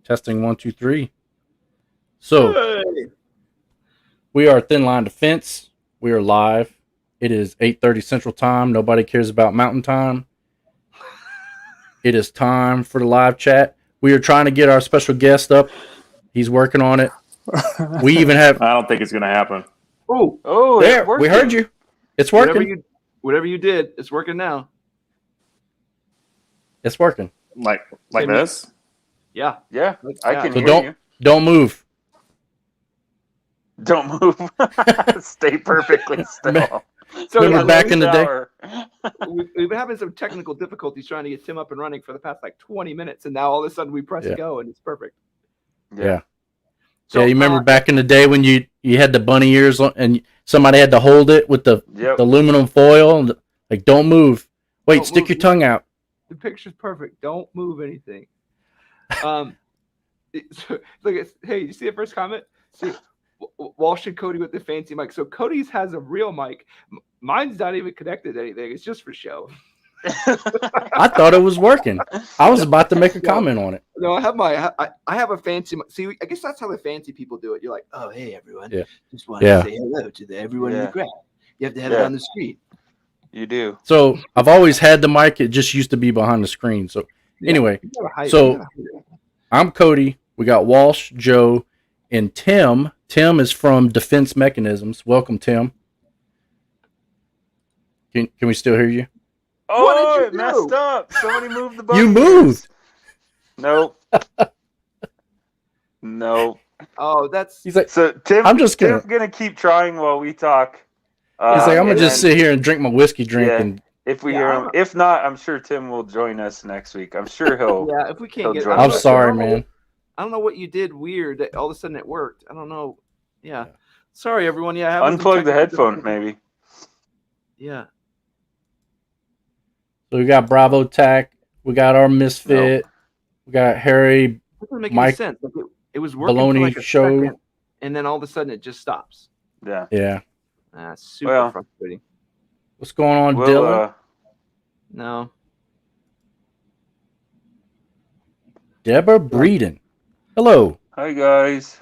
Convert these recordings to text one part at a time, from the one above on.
Testing 1, 2, 3. So Hey. we are Thin Line Defense. We are live. It is 8:30 Central Time. Nobody cares about Mountain Time. It is time for the live chat. We are trying to get our special guest up. He's working on it. We even have. I don't think it's going to happen. Oh, there. We heard you. It's working. Whatever you did, it's working now. It's working. Like this? Yeah. I can So hear you. Don't move. Don't move. Stay perfectly still. So Remember back in the day? We've been having some technical difficulties trying to get Tim up and running for the past 20 minutes, and now all of a sudden we press go and it's perfect. Yeah. So, you remember back in the day when you had the bunny ears on, and somebody had to hold it with the aluminum foil and don't move. Wait, stick your tongue out. The picture's perfect. Don't move anything. Look at, hey, you see the first comment? See, Walsh and Cody with the fancy mic. So Cody's has a real mic. Mine's not even connected to anything. It's just for show. I thought it was working. I was about to make a comment on it. No, I have a fancy. See, I guess that's how the fancy people do it. You're like, oh, hey everyone, just want to say hello to everyone in the crowd. You have to have it on the screen. You do. So I've always had the mic. It just used to be behind the screen. So anyway, so I'm Cody. We got Walsh, Joe, and Tim. Tim is from Defense Mechanisms. Welcome, Tim. Can we still hear you? Oh, it messed up. Somebody moved the button. You moved. Nope. Nope. Oh, that's. He's like, so Tim. Tim's gonna keep trying while we talk. He's like, I'm gonna just sit here and drink my whiskey drink. And if we hear him, if not, I'm sure Tim will join us next week. I'm sure he'll. Yeah, if we can't get. I'm sorry, man. I don't know what you did weird that all of a sudden it worked. I don't know. Yeah. Sorry, everyone. Yeah. Unplug the headphone, maybe. Yeah. So we got Bravo Tack. We got our Misfit. We got Harry. That doesn't make Mike. any sense. It was working Baloney for a show. second, and then all of a sudden it just stops. Yeah. Yeah. Super frustrating. What's going on, Dylan? No. Deborah Breeden. Hello. Hi, guys.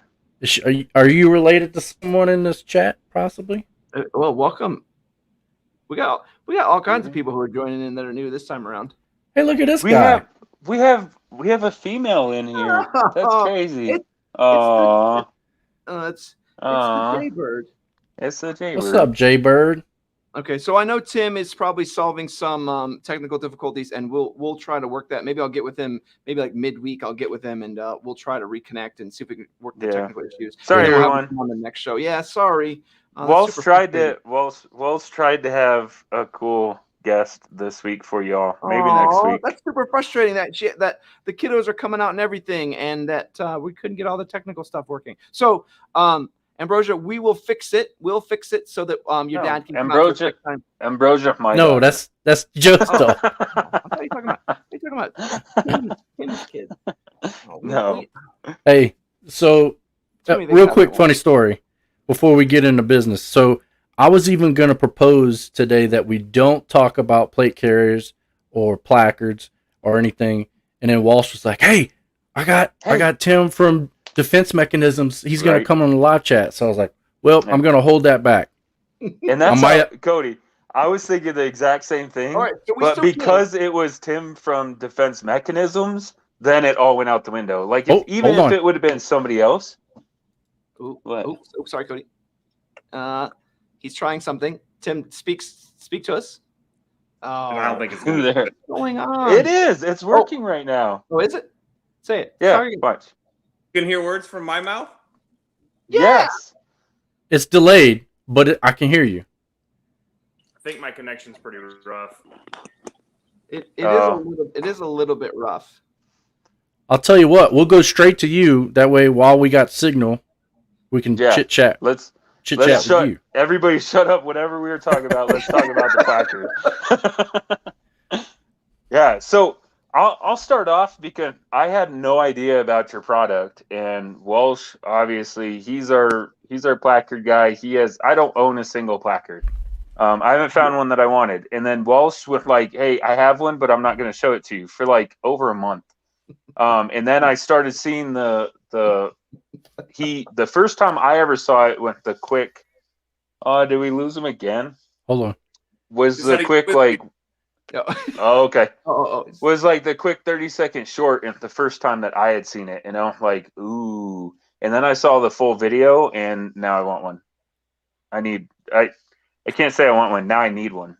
Are you related to someone in this chat, possibly? Well, welcome. We got all kinds of people who are joining in that are new this time around. Hey, look at this guy. We have a female in here. That's crazy. It's the Jaybird. It's the Jaybird. What's up, Jaybird? Okay, so I know Tim is probably solving some technical difficulties, and we'll try to work that. Maybe I'll get with him. Maybe midweek, I'll get with him, and we'll try to reconnect and see if we can work the technical issues. Sorry, everyone. On the next show. Yeah, sorry. Walsh tried to have a cool guest this week for y'all. Maybe next week. That's super frustrating. That the kiddos are coming out and everything, and that we couldn't get all the technical stuff working. So, Ambrosia, we will fix it. We'll fix it so that your dad can come out next time. Ambrosia, no, that's just stuff. What are you talking about? What are you talking about? Tim's kid. No. Hey, so real quick, funny story before we get into business. So I was even going to propose today that we don't talk about plate carriers or placards or anything. And then Walsh was like, "Hey, I got Tim from Defense Mechanisms. He's going to come on the live chat." So I was like, "Well, I'm going to hold that back." And that's Cody. I was thinking the exact same thing. All right, so but because it was Tim from Defense Mechanisms, then it all went out the window. Like even if it would have been somebody else. Sorry, Cody. He's trying something. Tim, speak to us. Oh, I don't think it's there. What's going on? It is. It's working right now. Oh, is it? Say it. Yeah, watch. You can hear words from my mouth? Yes. It's delayed, but I can hear you. I think my connection's pretty rough. It is a little bit rough. I'll tell you what. We'll go straight to you. That way, while we got signal, we can chit chat. Let's chit chat with you. Everybody, shut up. Whatever we were talking about, let's talk about the placard. Yeah. So I'll start off because I had no idea about your product, and Walsh, obviously, he's our placard guy. I don't own a single placard. I haven't found one that I wanted. And then Walsh was like, "Hey, I have one, but I'm not going to show it to you," for over a month. And then I started seeing the first time I ever saw it with the quick. Did we lose him again? Hold on. Was the quick like? Oh, okay. Was like the quick 30-second short and the first time that I had seen it, and I'm like, ooh. And then I saw the full video, and now I want one. I can't say I want one. Now I need one.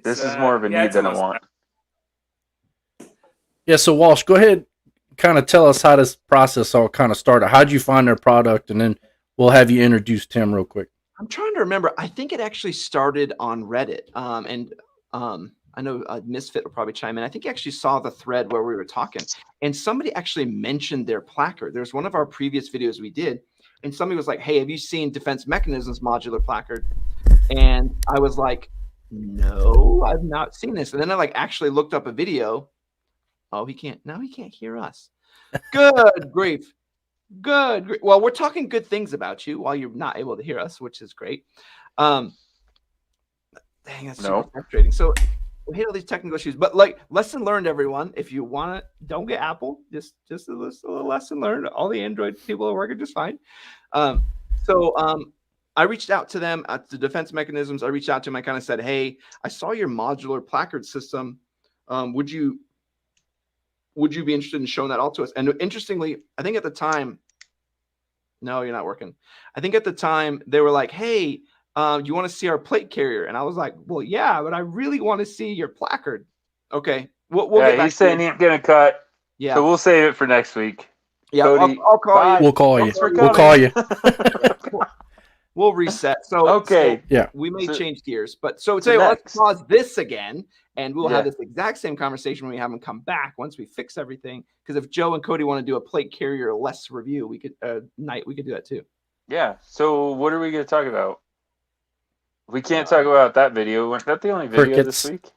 This is more of a need than a want. Yeah, so Walsh, go ahead, kind of tell us how this process all kind of started. How'd you find their product, and then we'll have you introduce Tim real quick. I'm trying to remember. I think it actually started on Reddit, I know Misfit will probably chime in. I think he actually saw the thread where we were talking, and somebody actually mentioned their placard. There's one of our previous videos we did, and somebody was like, "Hey, have you seen Defense Mechanisms modular placard?" And I was like, "No, I've not seen this." And then I like actually looked up a video. Oh, he can't hear us. Good grief. Good. Well, we're talking good things about you while you're not able to hear us, which is great. Dang, that's super frustrating. So we hate all these technical issues, but like lesson learned, everyone. If you want to, don't get Apple. Just a little lesson learned. All the Android people are working just fine. I reached out to them at the Defense Mechanisms. I reached out to them. I kind of said, "Hey, I saw your modular placard system. Would you be interested in showing that all to us?" And interestingly, I think at the time, no, you're not working. I think at the time they were like, "Hey, you want to see our plate carrier?" And I was like, "Well, yeah, but I really want to see your placard." Okay, we'll get back he's saying he ain't gonna cut. Yeah, so we'll save it for next week. Yeah, Cody, I'll call you. We'll call you. We'll call you. We'll reset. So okay, we may change gears, but so tell you what, let's pause this again, and we'll have this exact same conversation when we have them come back once we fix everything. Because if Joe and Cody want to do a plate carrier less review, we could we could do that too. Yeah. So what are we going to talk about? We can't talk about that video. Was that the only video this week?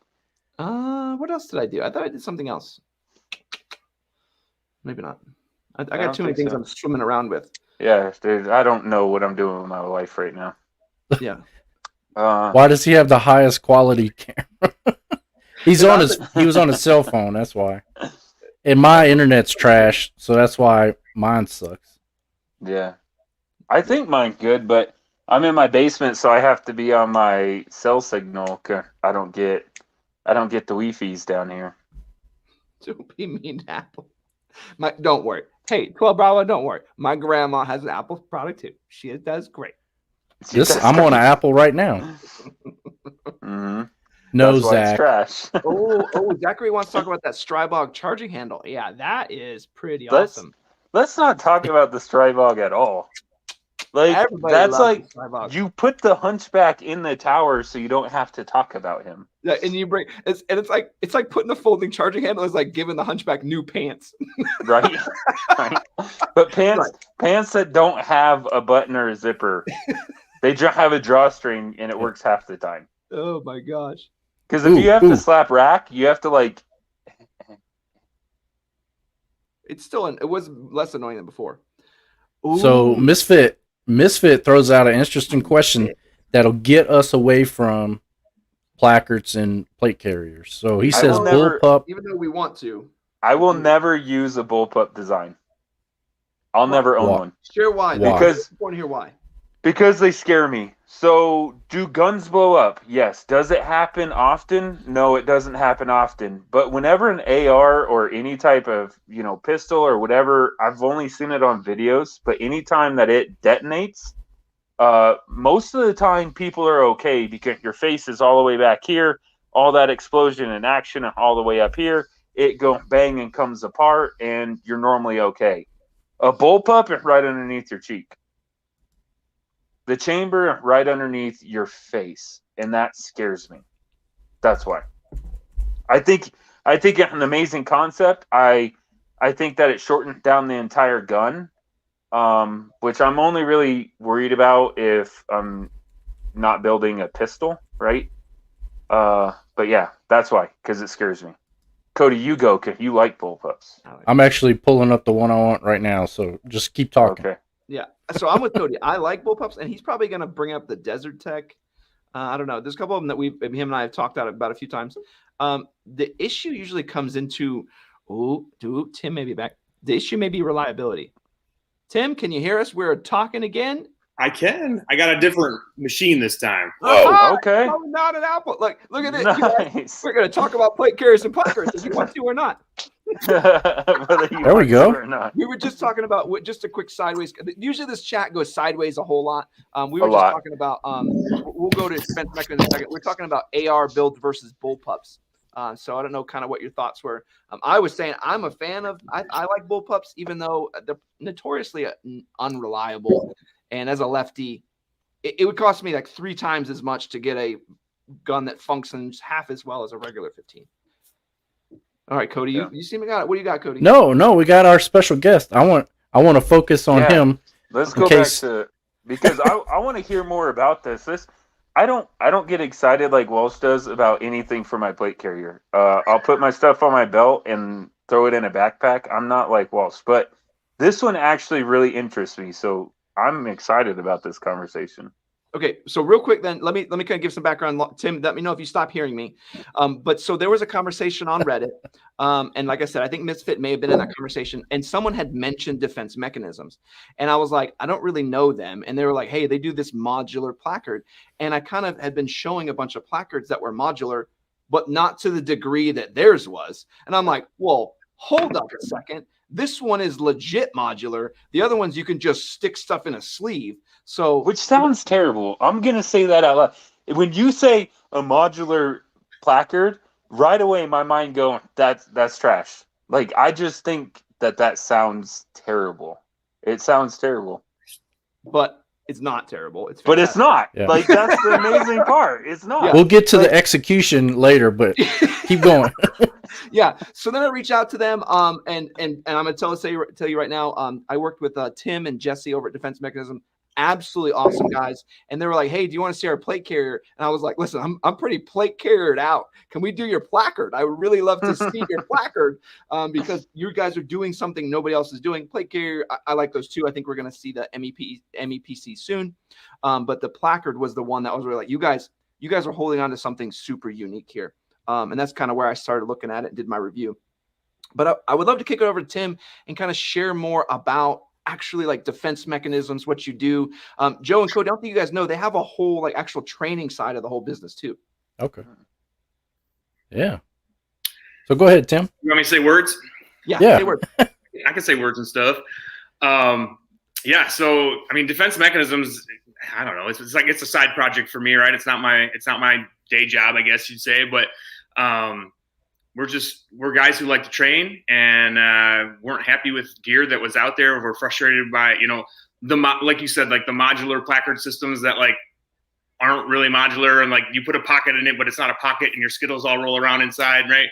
What else did I do? I thought I did something else. Maybe not. I got too many things I'm swimming around with. Yeah, dude, I don't know what I'm doing with my life right now. Yeah. Why does he have the highest quality camera? He was on his cell phone, that's why. And my internet's trash, so that's why mine sucks. Yeah. I think mine's good, but I'm in my basement, so I have to be on my cell signal. I don't get the Wi-Fi's down here. Don't be mean to Apple. Don't worry. Hey, 12 Bravo, don't worry. My grandma has an Apple product too. She does great. I'm on an Apple right now. Mm-hmm. No, Zach. Trash. Zachary wants to talk about that Strybog charging handle. Yeah, that is pretty awesome. Let's not talk about the Strybog at all. Like everybody that's like you put the hunchback in the tower so you don't have to talk about him. Yeah, and you bring it's like putting a folding charging handle is like giving the hunchback new pants. Right. But pants that don't have a button or a zipper, they have a drawstring and it works half the time. Oh my gosh. Because if you have to slap rack, you have to like. It was less annoying than before. So Misfit throws out an interesting question that'll get us away from placards and plate carriers. So he says bullpup. Even though we want to. I will never use a bullpup design. I'll never own one. Share why. Because I want to hear why. Because they scare me. So, do guns blow up? Yes. Does it happen often? No, it doesn't happen often. But whenever an AR or any type of, pistol or whatever, I've only seen it on videos, but anytime that it detonates, most of the time people are okay because your face is all the way back here, all that explosion and action all the way up here, it goes bang and comes apart, and you're normally okay. A bullpup is right underneath your cheek. The chamber right underneath your face, and that scares me. That's why. I think it's an amazing concept. I think that it shortened down the entire gun, which I'm only really worried about if I'm not building a pistol, right? But yeah, that's why, because it scares me. Cody, you go, because you like bullpups. I'm actually pulling up the one I want right now, so just keep talking. Okay. Yeah, so I'm with Cody. I like bullpups, and he's probably going to bring up the Desert Tech. I don't know. There's a couple of them that him and I have talked about a few times. The issue usually comes into Ooh, Tim may be back. The issue may be reliability. Tim, can you hear us? We're talking again. I can. I got a different machine this time. Whoa, okay. No, not an Apple. Look at it. Nice. We're going to talk about plate carriers and placards if you want to or not. There we go. We were just talking about just a quick sideways. Usually this chat goes sideways a whole lot. We were just talking about. We'll go to defense mechanism in a second. We're talking about AR builds versus bullpups. So I don't know kind of what your thoughts were. I was saying I'm a fan of. I like bullpups, even though they're notoriously unreliable. And as a lefty, it would cost me like 3 times as much to get a gun that functions half as well as a regular 15. All right, Cody, you see me got it. What do you got, Cody? No, we got our special guest. I want to focus on him. Let's go back to, because I want to hear more about this. I don't get excited like Walsh does about anything for my plate carrier. I'll put my stuff on my belt and throw it in a backpack. I'm not like Walsh, but this one actually really interests me. So I'm excited about this conversation. Okay, so real quick then, let me kind of give some background. Tim, let me know if you stop hearing me. But so there was a conversation on Reddit, and like I said, I think Misfit may have been in that conversation, and someone had mentioned defense mechanisms, and I was like, I don't really know them, and they were like, hey, they do this modular placard, and I kind of had been showing a bunch of placards that were modular, but not to the degree that theirs was, and I'm like, well, hold up a second. This one is legit modular. The other ones you can just stick stuff in a sleeve. So, which sounds terrible. I'm gonna say that out loud. When you say a modular placard, right away my mind going, that's trash. Like I just think that sounds terrible. It sounds terrible. But it's not terrible. It's but it's not. Yeah. Like that's the amazing part. It's not. Yeah. We'll get to the execution later, but keep going. Yeah. So then I reached out to them, and I'm gonna tell you right now. I worked with Tim and Jesse over at Defense Mechanism. Absolutely awesome guys. And they were like, hey, do you want to see our plate carrier? And I was like, listen, I'm pretty plate carriered out. Can we do your placard? I would really love to see your placard, because you guys are doing something nobody else is doing. Plate carrier, I like those too. I think we're going to see the MEPC soon. But the placard was the one that was really like, you guys are holding on to something super unique here. And that's kind of where I started looking at it and did my review. But I would love to kick it over to Tim and kind of share more about actually like defense mechanisms, what you do. Joe and Cody, I don't think you guys know, they have a whole like actual training side of the whole business too. Okay. Yeah. So go ahead, Tim. You want me to say words? Yeah. Say words. I can say words and stuff. Yeah. So, I mean, defense mechanisms, I don't know. It's like, it's a side project for me, right? It's not my day job, I guess you'd say, but, we're guys who like to train and weren't happy with gear that was out there. We're frustrated by, like you said, like the modular placard systems that like aren't really modular, and like you put a pocket in it, but it's not a pocket, and your Skittles all roll around inside, right?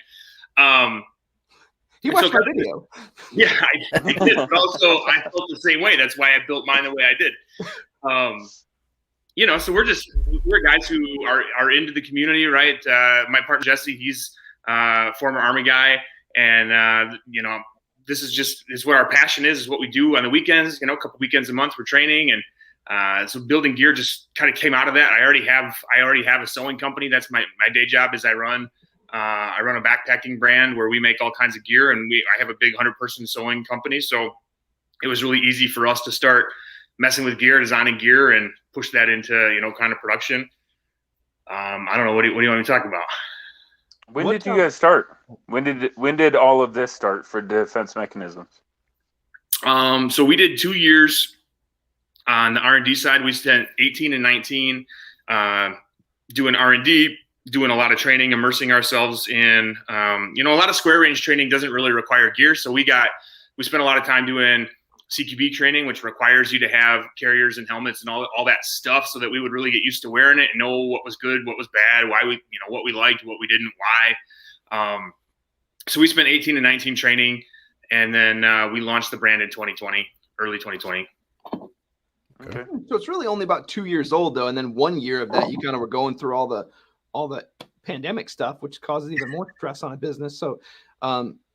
You watched my video. Yeah, I did. But also I felt the same way. That's why I built mine the way I did. So we're guys who are into the community, right? My partner Jesse, he's former Army guy, and this is what our passion is what we do on the weekends. A couple weekends a month we're training, and so building gear just kind of came out of that. I already have a sewing company. That's my day job. Is I run a backpacking brand where we make all kinds of gear, and I have a big 100-person sewing company. So it was really easy for us to start messing with gear, designing gear, and push that into kind of production. I don't know, what do you want me to talk about? When did you guys start? When did all of this start for defense mechanisms? So we did 2 years on the R&D side. We spent 18 and 19 doing R&D, doing a lot of training, immersing ourselves in, a lot of square range training doesn't really require gear. So we spent a lot of time doing CQB training, which requires you to have carriers and helmets and all that stuff, so that we would really get used to wearing it and know what was good, what was bad, why what we liked, what we didn't, why. So we spent 18 and 19 training, and then we launched the brand in 2020, early 2020. Okay. So it's really only about 2 years old though, and then 1 year of that you kind of were going through all the pandemic stuff, which causes even more stress on a business. So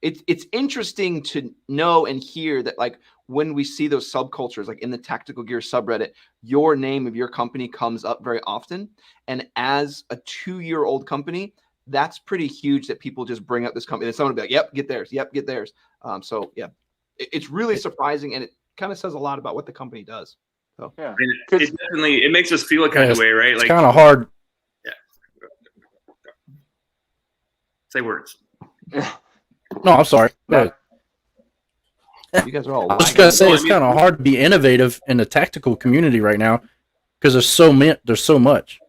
it's interesting to know and hear that, like, when we see those subcultures, like in the tactical gear subreddit, your name of your company comes up very often. And as a 2-year-old company, that's pretty huge that people just bring up this company and someone will be like, yep, get theirs. Yep, get theirs. So yeah, it's really surprising, and it kind of says a lot about what the company does. So yeah, it definitely makes us feel a kind of way, right? It's kind of hard. Yeah. Say words. No, I'm sorry. Go ahead. You guys are all. I was just gonna say it's kind of hard to be innovative in the tactical community right now because there's so much.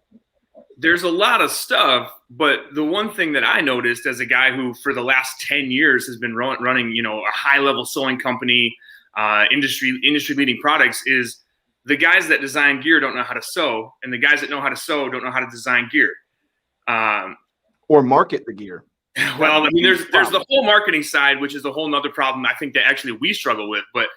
There's a lot of stuff, but the one thing that I noticed as a guy who for the last 10 years has been running, a high-level sewing company, industry leading products, is the guys that design gear don't know how to sew, and the guys that know how to sew don't know how to design gear. Or market the gear. Well, I mean, there's the whole marketing side, which is a whole nother problem I think that actually we struggle with. But,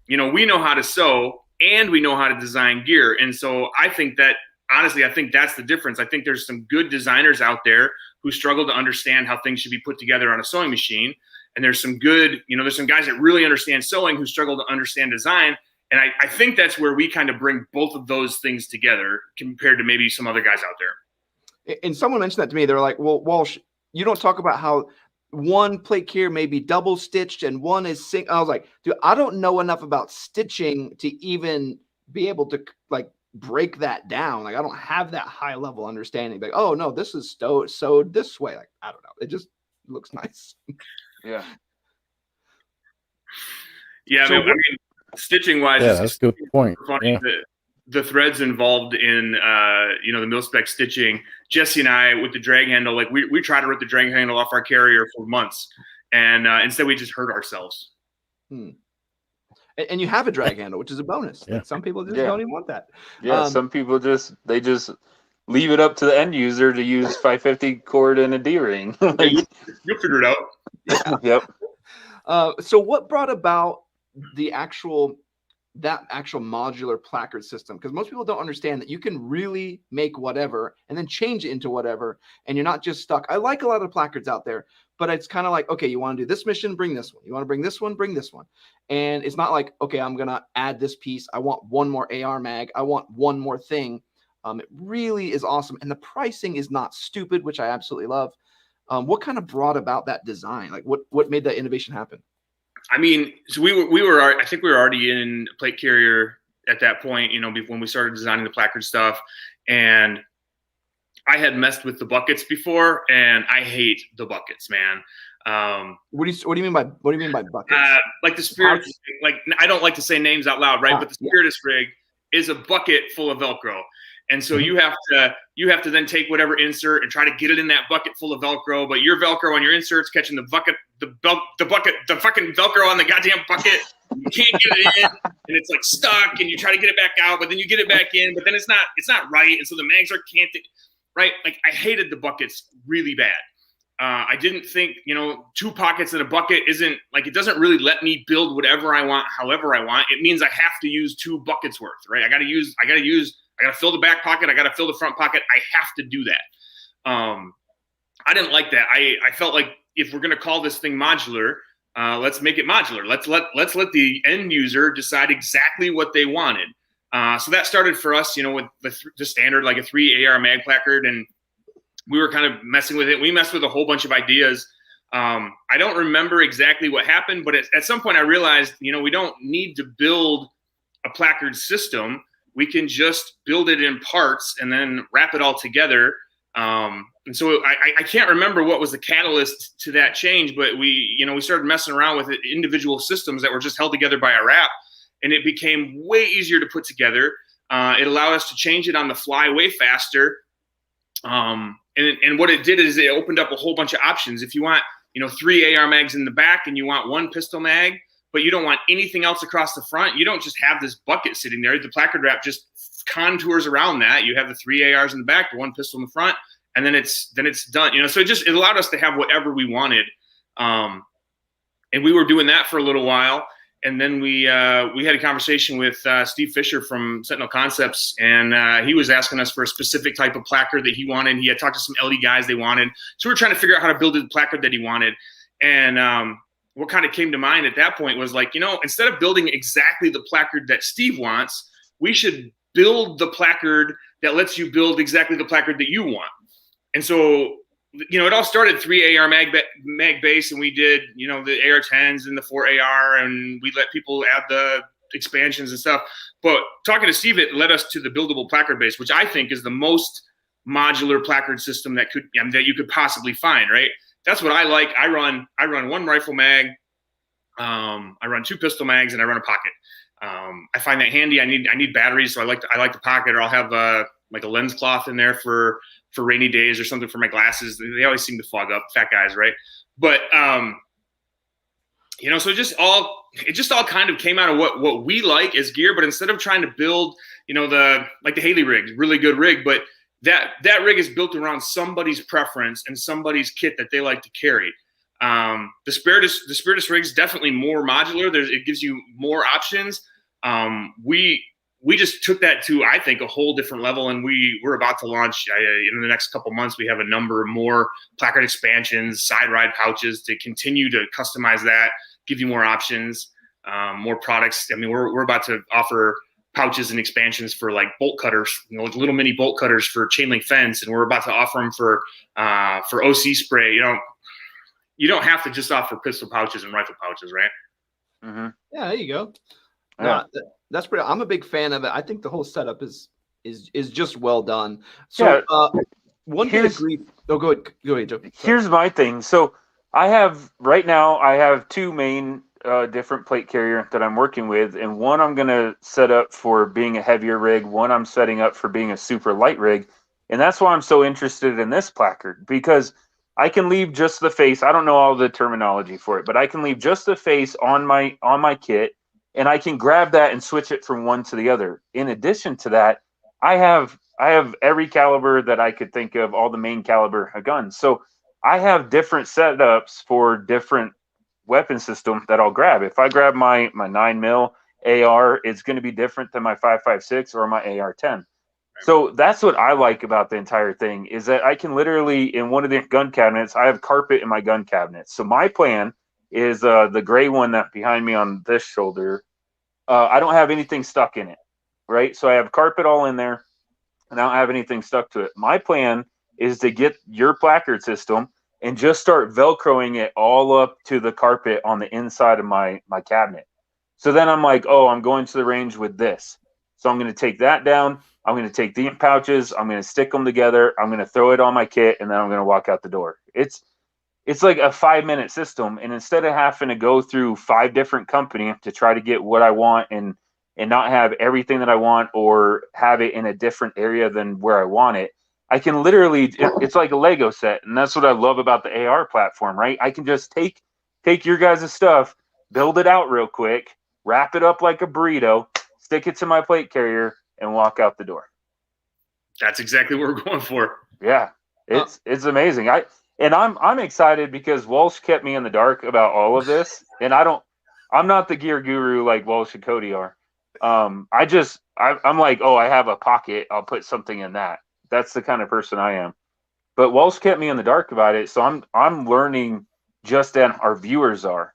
we know how to sew and we know how to design gear. And so I think that, honestly, I think that's the difference. I think there's some good designers out there who struggle to understand how things should be put together on a sewing machine. And there's some good, there's some guys that really understand sewing who struggle to understand design. And I think that's where we kind of bring both of those things together compared to maybe some other guys out there. And someone mentioned that to me. They're like, well, Walsh, you don't talk about how one plate carrier may be double stitched and one is single. I was like, dude, I don't know enough about stitching to even be able to break that down. Like, I don't have that high level understanding. Like, oh no, this is sewed this way. Like, I don't know. It just looks nice. Yeah. Yeah. So I mean, stitching wise, that's a good point. Funny the threads involved in the mil spec stitching. Jesse and I with the drag handle, we try to rip the drag handle off our carrier for months, and instead we just hurt ourselves. And you have a drag handle, which is a bonus. Yeah. Like, some people just don't even want that. Yeah, some people just leave it up to the end user to use 550 cord and a D-ring. You'll figure it out. Yeah. Yep. So what brought about the actual modular placard system? Because most people don't understand that you can really make whatever and then change it into whatever, and you're not just stuck. I like a lot of placards out there, but it's kind of like, okay, you want to do this mission, bring this one. You want to bring this one, bring this one. And it's not like, okay, I'm going to add this piece. I want one more AR mag. I want one more thing. It really is awesome. And the pricing is not stupid, which I absolutely love. What kind of brought about that design? Like what made that innovation happen? I mean, so I think we were already in plate carrier at that point, when we started designing the placard stuff, and I had messed with the buckets before, and I hate the buckets, man. What do you mean by buckets? Like the Spirit, I don't like to say names out loud, right? But the Spiritus rig is a bucket full of Velcro. And so you have to then take whatever insert and try to get it in that bucket full of Velcro, but your Velcro on your insert's catching the fucking Velcro on the goddamn bucket. You can't get it in, and it's stuck, and you try to get it back out, but then you get it back in, but then it's not right, and so the mags are canted, right? I hated the buckets really bad. I didn't think, 2 pockets in a bucket isn't it doesn't really let me build whatever I want, however I want. It means I have to use 2 buckets worth, right? I got to fill the back pocket. I got to fill the front pocket. I have to do that. I didn't like that. I felt like if we're going to call this thing modular, let's make it modular. Let's let the end user decide exactly what they wanted. So that started for us, with the standard, a 3 AR mag placard, and we were kind of messing with it. We messed with a whole bunch of ideas. I don't remember exactly what happened, but at some point I realized, we don't need to build a placard system. We can just build it in parts and then wrap it all together. And so I can't remember what was the catalyst to that change, but we started messing around with individual systems that were just held together by a wrap, and it became way easier to put together. It allowed us to change it on the fly way faster. And what it did is it opened up a whole bunch of options. If you want, 3 AR mags in the back and you want 1 pistol mag, but you don't want anything else across the front, you don't just have this bucket sitting there. The placard wrap just contours around that. You have the 3 ARs in the back, the 1 pistol in the front, and then it's done. So it allowed us to have whatever we wanted. And we were doing that for a little while. And then we had a conversation with Steve Fisher from Sentinel Concepts, and he was asking us for a specific type of placard that he wanted. He had talked to some LD guys they wanted. So we were trying to figure out how to build the placard that he wanted. And what kind of came to mind at that point was instead of building exactly the placard that Steve wants, we should build the placard that lets you build exactly the placard that you want. And so, it all started 3 AR mag base, and we did, the AR-10s and the 4 AR, and we let people add the expansions and stuff. But talking to Steve, it led us to the buildable placard base, which I think is the most modular placard system that you could possibly find, right? That's what I like. I run 1 rifle mag, I run 2 pistol mags, and I run a pocket. I find that handy. I need batteries, so I like the pocket, or I'll have like a lens cloth in there for rainy days or something for my glasses. They always seem to fog up, fat guys, right? But so it just all kind of came out of what we like as gear. But instead of trying to build, the Haley rig, really good rig, but that rig is built around somebody's preference and somebody's kit that they like to carry. The Spiritus rig's definitely more modular. It gives you more options. We just took that to, I think, a whole different level, and we're about to launch in the next couple months. We have a number more placard expansions, side ride pouches to continue to customize that, give you more options, more products. I mean, we're about to offer pouches and expansions for like bolt cutters, like little mini bolt cutters for chain link fence, and we're about to offer them for OC spray. You don't have to just offer pistol pouches and rifle pouches, right? Mm-hmm. Yeah, there you go. Yeah. That's pretty. I'm a big fan of it. I think the whole setup is just well done. So one bit of grief. Oh, go ahead, Joe. Sorry. Here's my thing. So I have 2 main different plate carrier that I'm working with, and one I'm gonna set up for being a heavier rig. One I'm setting up for being a super light rig, and that's why I'm so interested in this placard, because I can leave just the face. I don't know all the terminology for it, but I can leave just the face on my kit, and I can grab that and switch it from one to the other. In addition to that, I have every caliber that I could think of, all the main caliber guns. So I have different setups for different weapon system that I'll grab. If I grab my 9mm AR, it's going to be different than my 5.56 or my AR-10. So that's what I like about the entire thing, is that I can literally, in one of the gun cabinets, I have carpet in my gun cabinet. So my plan is the gray one that behind me on this shoulder. I don't have anything stuck in it, right? So I have carpet all in there, and I don't have anything stuck to it. My plan is to get your placard system and just start Velcroing it all up to the carpet on the inside of my cabinet. So then I'm like, oh, I'm going to the range with this. So I'm going to take that down. I'm going to take the pouches. I'm going to stick them together. I'm going to throw it on my kit, and then I'm going to walk out the door. It's like a 5-minute system. And instead of having to go through 5 different companies to try to get what I want and not have everything that I want, or have it in a different area than where I want it, I can literally, it's like a Lego set. And that's what I love about the AR platform, right? I can just take your guys' stuff, build it out real quick, wrap it up like a burrito, stick it to my plate carrier, and walk out the door. That's exactly what we're going for. Yeah, it's amazing. I'm excited because Walsh kept me in the dark about all of this, and I'm not the gear guru like Walsh and Cody are. I'm like, oh, I have a pocket, I'll put something in that. That's the kind of person I am. But Walsh kept me in the dark about it, so I'm learning just as our viewers are.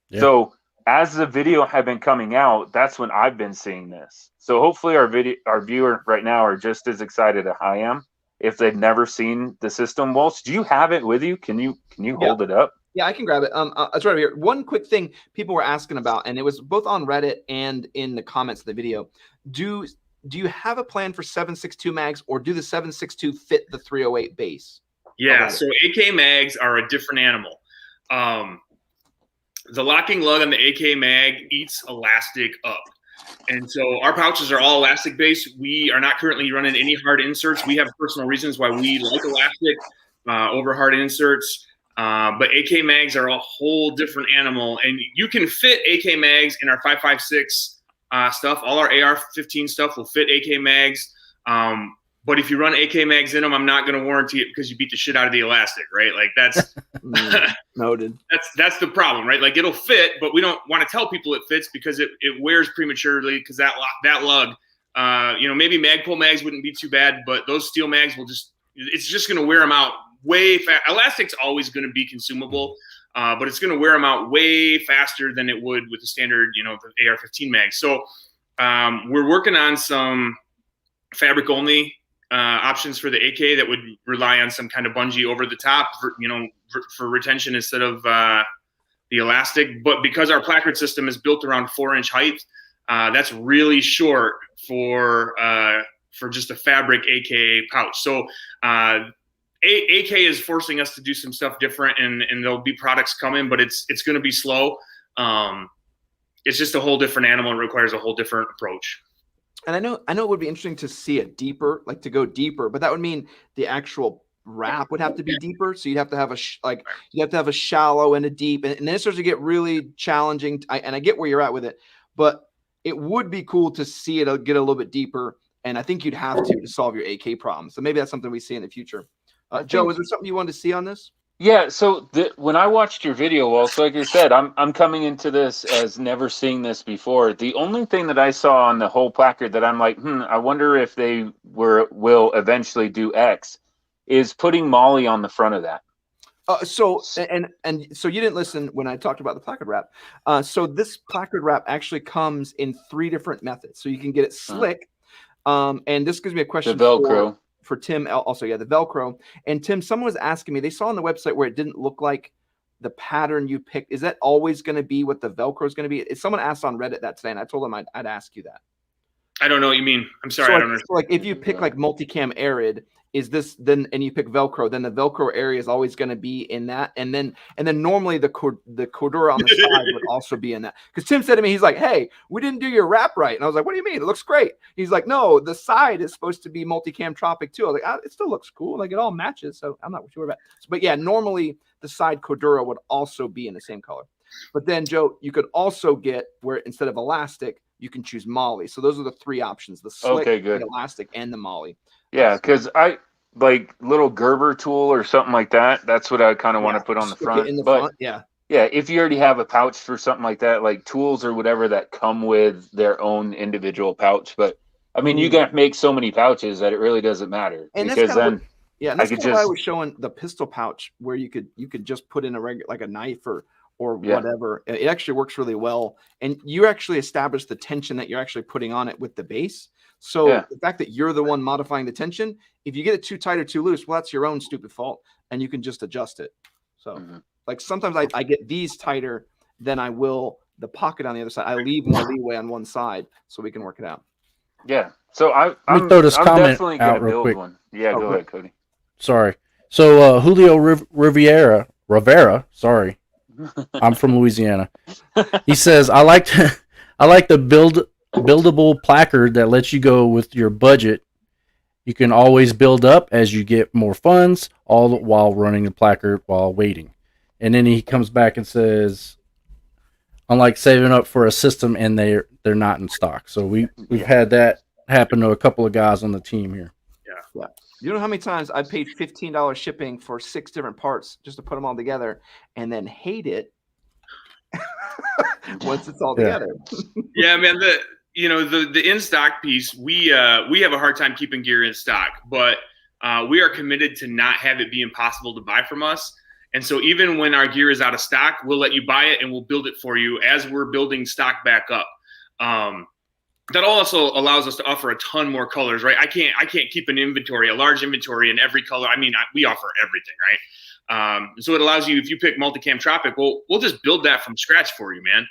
Yeah. So as the video have been coming out, that's when I've been seeing this. So hopefully our viewer right now are just as excited as I am if they've never seen the system. Walsh, do you have it with you? Can you hold it up? Yeah, I can grab it. It's right here. One quick thing people were asking about, and it was both on Reddit and in the comments of the video. Do you have a plan for 7.62 mags, or do the 7.62 fit the 308 base? Yeah, so AK mags are a different animal. The locking lug on the AK mag eats elastic up. And so our pouches are all elastic based. We are not currently running any hard inserts. We have personal reasons why we like elastic over hard inserts. But AK mags are a whole different animal. And you can fit AK mags in our 5.56 stuff. All our AR-15 stuff will fit AK mags. But if you run AK mags in them, I'm not going to warranty it because you beat the shit out of the elastic, right? Like that's noted. That's the problem, right? Like it'll fit, but we don't want to tell people it fits because it wears prematurely because that lug, maybe Magpul mags wouldn't be too bad, but those steel mags it's just going to wear them out way fast. Elastic's always going to be consumable, but it's going to wear them out way faster than it would with the standard, the AR-15 mag. So we're working on some fabric only options for the AK that would rely on some kind of bungee over the top for retention instead of the elastic. But because our placard system is built around 4-inch height, that's really short for just a fabric AK pouch. So AK is forcing us to do some stuff different, and there'll be products coming, but it's going to be slow. It's just a whole different animal. It requires a whole different approach. And I know it would be interesting to see it deeper, like to go deeper, but that would mean the actual wrap would have to be deeper. So you'd have to have a shallow and a deep, and then it starts to get really challenging. And I get where you're at with it, but it would be cool to see it get a little bit deeper. And I think you'd have to solve your AK problem. So maybe that's something we see in the future. Joe, is there something you wanted to see on this? Yeah, so when I watched your video, Walsh, like I said, I'm coming into this as never seeing this before. The only thing that I saw on the whole placard that I'm like, I wonder if they will eventually do X, is putting Molly on the front of that. So you didn't listen when I talked about the placard wrap. So this placard wrap actually comes in 3 different methods. So you can get it slick, and this gives me a question. The Velcro. For Tim also, the Velcro. And Tim, someone was asking me, they saw on the website where it didn't look like the pattern you picked. Is that always going to be what the Velcro is going to be? Someone asked on Reddit that today, and I told them I'd ask you that. I don't know what you mean. I'm sorry. I don't know. So like if you pick like multicam arid, is this then, and you pick Velcro, then the Velcro area is always going to be in that. And then normally the Cordura on the side would also be in that. Because Tim said to me, he's like, hey, we didn't do your wrap right. And I was like, what do you mean? It looks great. He's like, no, the side is supposed to be multicam tropic too. I was like, it still looks cool. Like it all matches. So I'm not sure about it. But yeah, normally the side Cordura would also be in the same color. But then Joe, you could also get where instead of elastic, you can choose Molly. So those are the 3 options: the slick, the elastic, and the Molly. Yeah, because I like little Gerber tool or something like that. That's what I kind of want to put on the front. Front. Yeah, if you already have a pouch for something like that, like tools or whatever that come with their own individual pouch. But I mean, you can make so many pouches that it really doesn't matter. And because then, and that's why I was showing the pistol pouch where you could just put in a regular, like a knife or whatever. It actually works really well, and you actually establish the tension that you're actually putting on it with the base. So the fact that you're the one modifying the tension, if you get it too tight or too loose, well, that's your own stupid fault, and you can just adjust it. So like sometimes I get these tighter than I will the pocket on the other side. I leave more leeway on one side so we can work it out. Yeah. So I'm throw this comment definitely out going to real build quick. one. Yeah, go ahead, Cody. Sorry. So Julio Rivera, sorry. I'm from Louisiana. He says, I like the buildable placard that lets you go with your budget. You can always build up as you get more funds, all while running the placard while waiting. And then he comes back and says, unlike saving up for a system, and they're not in stock. So we've had that happen to a couple of guys on the team here. Yeah. You know how many times I paid $15 shipping for 6 different parts just to put them all together, and then hate it once it's all together. Yeah, man. The in stock piece, we have a hard time keeping gear in stock, but we are committed to not have it be impossible to buy from us. And so even when our gear is out of stock, we'll let you buy it and we'll build it for you as we're building stock back up. That also allows us to offer a ton more colors, right? I can't keep a large inventory in every color. I mean, we offer everything, right? So it allows you, if you pick multicam tropic, we'll just build that from scratch for you, man.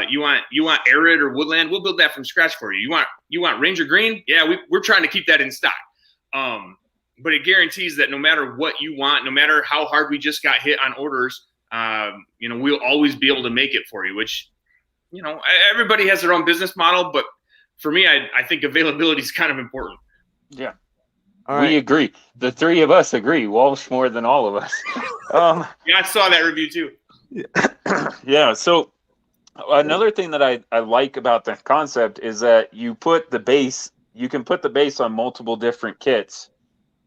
You want arid or woodland, we'll build that from scratch for you. You want Ranger green? Yeah, we're trying to keep that in stock. But it guarantees that no matter what you want, no matter how hard we just got hit on orders, we'll always be able to make it for you, which, everybody has their own business model, but for me, I think availability is kind of important. Yeah. We agree. The 3 of us agree. Walsh more than all of us. Yeah, I saw that review too. Yeah. So another thing that I like about the concept is that you can put the base on multiple different kits,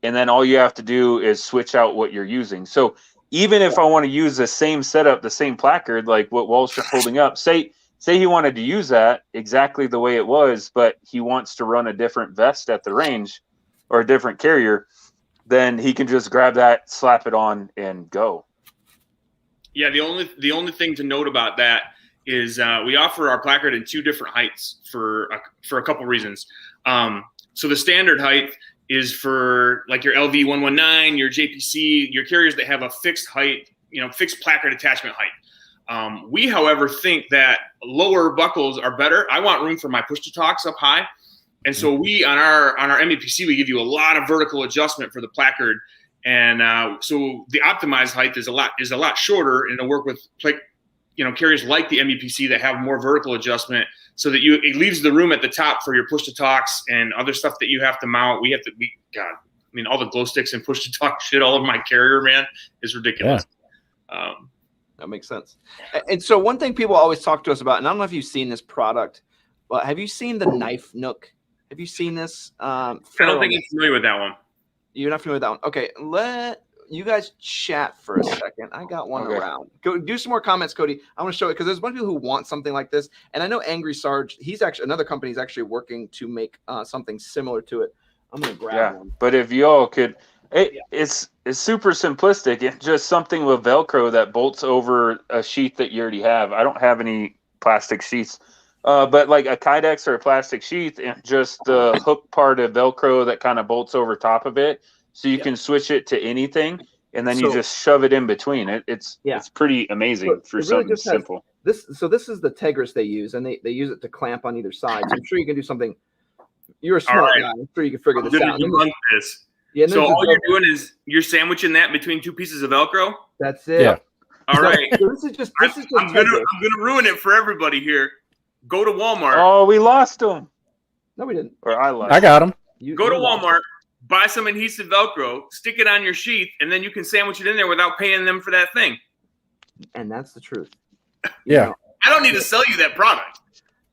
and then all you have to do is switch out what you're using. So even if I want to use the same setup, the same placard, like what Walsh is holding up, say he wanted to use that exactly the way it was, but he wants to run a different vest at the range or a different carrier, then he can just grab that, slap it on, and go. Yeah, the only thing to note about that is we offer our placard in 2 different heights for a couple reasons. So the standard height is for like your LV119, your JPC, your carriers that have a fixed height, fixed placard attachment height. We, however, think that lower buckles are better. I want room for my push to talks up high. And so we, on our Mepc, we give you a lot of vertical adjustment for the placard. And so the optimized height is a lot shorter, and it'll work with carriers like the Mepc that have more vertical adjustment, so that it leaves the room at the top for your push to talks and other stuff that you have to mount. All the glow sticks and push to talk shit all over my carrier, man, is ridiculous. Yeah. That makes sense. And so one thing people always talk to us about, and I don't know if you've seen this product, but have you seen the Knife Nook? Have you seen this? I don't think I'm familiar with that one. You're not familiar with that one? Okay, let you guys chat for a second. I got one around. Go do some more comments, Cody. I want to show it because there's a bunch of people who want something like this, and I know Angry Sarge. He's actually another company is actually working to make something similar to it. I'm gonna grab one. But if y'all could, it's super simplistic. It's just something with Velcro that bolts over a sheath that you already have. I don't have any plastic sheaths. But like a Kydex or a plastic sheath, and just the hook part of Velcro that kind of bolts over top of it, so you can switch it to anything, and then you just shove it in between. It's pretty amazing for something simple. This is the Tegris they use, and they use it to clamp on either side. So I'm sure you can do something. You're a smart guy. I'm sure you can figure this out. Yeah, so all you're doing is you're sandwiching that between two pieces of Velcro. That's it. Yeah. All right. So this is just. I'm gonna ruin it for everybody here. Go to Walmart. Oh, we lost them. No, we didn't. Or I lost. I got them. Go to Walmart, buy some adhesive Velcro, stick it on your sheath, and then you can sandwich it in there without paying them for that thing. And that's the truth. Yeah. I don't need to sell you that product.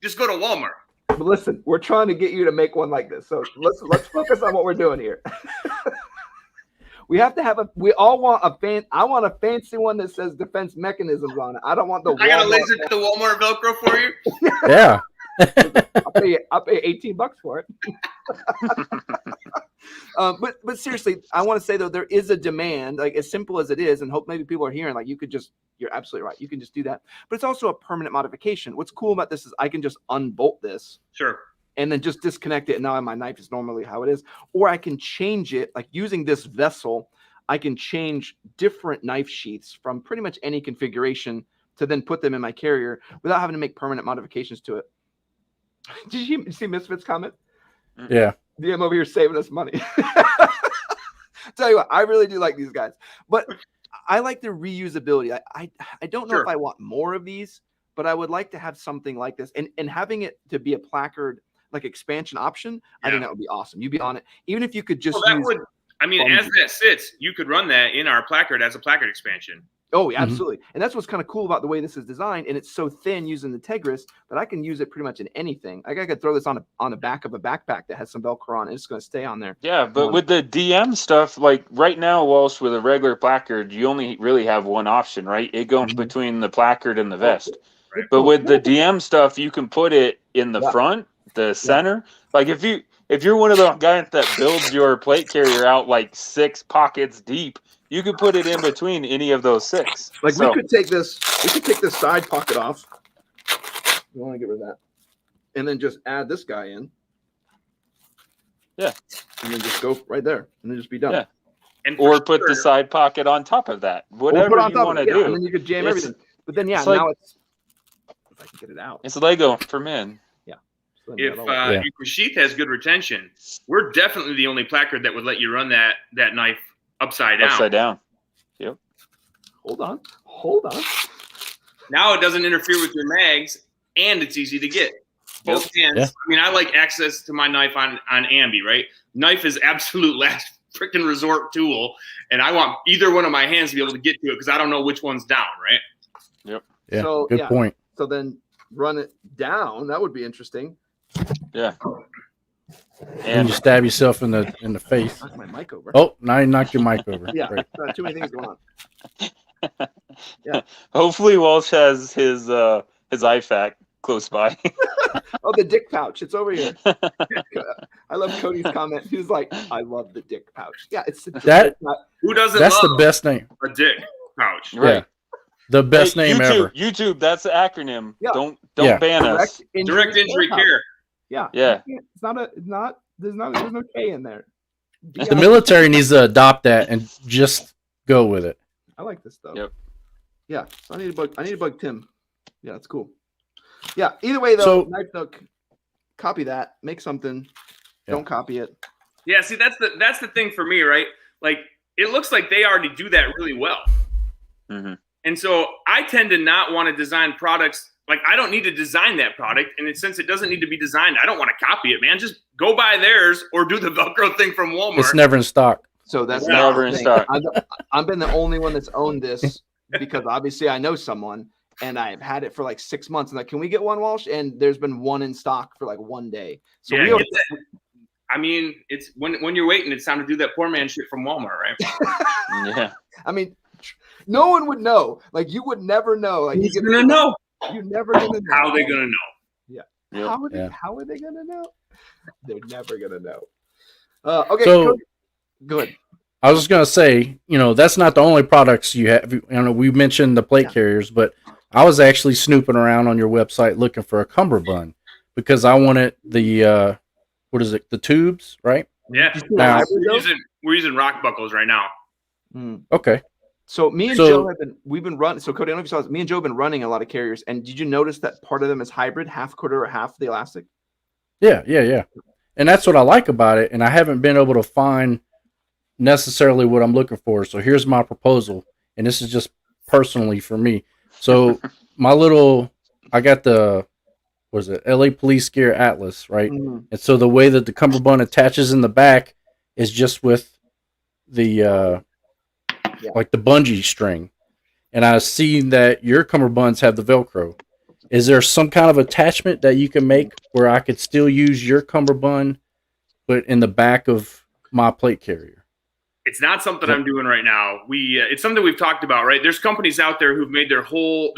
Just go to Walmart. But listen, we're trying to get you to make one like this. So let's focus on what we're doing here. We have to have we all want I want a fancy one that says defense mechanisms on it. I don't want the I got a laser to the Walmart Velcro for you. Yeah. I'll pay $18 for it. But seriously, I want to say though, there is a demand, like as simple as it is, and hope maybe people are hearing, like you're absolutely right. You can just do that. But it's also a permanent modification. What's cool about this is I can just unbolt this. Sure. And then just disconnect it. And now my knife is normally how it is. Or I can change it, like using this vessel, I can change different knife sheaths from pretty much any configuration to then put them in my carrier without having to make permanent modifications to it. Did you see Misfit's comment? Yeah. I'm over here saving us money. Tell you what, I really do like these guys. But I like the reusability. I don't know if I want more of these, but I would like to have something like this. And having it to be a placard, like expansion option, I think that would be awesome. You'd be on it. Even if you could just as that sits, you could run that in our placard as a placard expansion. Oh, yeah, absolutely. And that's what's kind of cool about the way this is designed. And it's so thin using the Tegris that I can use it pretty much in anything. I could throw this on the back of a backpack that has some Velcro on it. It's going to stay on there. Yeah, but with the DM stuff, like right now, Walsh, with a regular placard, you only really have one option, right? It goes between the placard and the vest. Right. But with the DM stuff, you can put it in the front, the center. Like if you're one of the guys that builds your plate carrier out like 6 pockets deep, you could put it in between any of those 6. Like we could take this side pocket off. You want to get rid of that. And then just add this guy in. Yeah. And then just go right there. And then just be done. Yeah. Or put the side pocket on top of that. Whatever you want to do. And then you could jam everything. But then now it's if I can get it out. It's Lego for men. Yeah. If your sheath has good retention, we're definitely the only placard that would let you run that knife upside down. Upside down. Yep. Hold on. Now it doesn't interfere with your mags, and it's easy to get. Both hands. Yeah. I mean, I like access to my knife on ambi, right? Knife is absolute last freaking resort tool, and I want either one of my hands to be able to get to it because I don't know which one's down, right? Yep. Yeah. So, good point. So then run it down. That would be interesting. Yeah. And you stab yourself in the face. Knock my mic over. Oh, now you knocked your mic over. Yeah, too many things going on. Yeah. Hopefully Walsh has his IFAK close by. Oh, the dick pouch. It's over here. I love Cody's comment. He was like, I love the dick pouch. Yeah, it's that. Who doesn't That's love the best name. A dick pouch. Right. Yeah. The best name ever. YouTube, that's the acronym. Yeah. Don't ban us. Direct injury care. Yeah. Yeah. There's no K in there. The military needs to adopt that and just go with it. I like this stuff. Yep. Yeah. So I need to bug Tim. Yeah, that's cool. Yeah. Either way, though, Knife Nook, copy that. Make something. Yeah. Don't copy it. Yeah. See, that's the thing for me, right? Like, it looks like they already do that really well. Mm-hmm. And so I tend to not want to design products. Like, I don't need to design that product. And since it doesn't need to be designed, I don't want to copy it, man. Just go buy theirs or do the Velcro thing from Walmart. It's never in stock. So that's never in stock. I've been the only one that's owned this because obviously I know someone and I've had it for like 6 months. And like, can we get one, Walsh? And there's been one in stock for like 1 day. So yeah, I mean, it's when you're waiting, it's time to do that poor man shit from Walmart, right? Yeah. I mean, no one would know. Like, you would never know. Like, you're gonna know. You're never gonna know. How are they gonna know? Yeah. Yep. How are they gonna know? They're never gonna know. Okay. So, go ahead. I was just gonna say, that's not the only products you have. We mentioned the plate carriers, but I was actually snooping around on your website looking for a Cummerbund because I wanted the what is it? The tubes, right? Yeah. Now, we're using rock buckles right now. Okay. So me and Joe we've been running. So Cody, I don't know if you saw this. Me and Joe have been running a lot of carriers. And did you notice that part of them is hybrid, half quarter or half the elastic? Yeah. And that's what I like about it. And I haven't been able to find necessarily what I'm looking for. So here's my proposal. And this is just personally for me. So I got the, what is it? LA Police Gear Atlas, right? Mm-hmm. And so the way that the Cummerbund attaches in the back is just with the, like the bungee string. And I've seen that your Cummerbunds have the Velcro. Is there some kind of attachment that you can make where I could still use your Cummerbund, but in the back of my plate carrier? It's not something I'm doing right now. It's something we've talked about, right? There's companies out there who've made their whole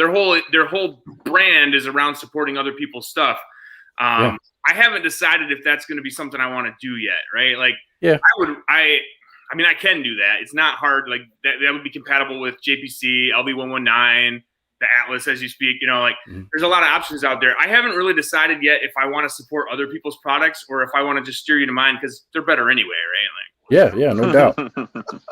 brand is around supporting other people's stuff. I haven't decided if that's going to be something I want to do yet, right? Like, I mean, I can do that. It's not hard. Like that would be compatible with JPC, LB119, the Atlas, as you speak. There's a lot of options out there. I haven't really decided yet if I want to support other people's products or if I want to just steer you to mine because they're better anyway, right? Yeah, no doubt.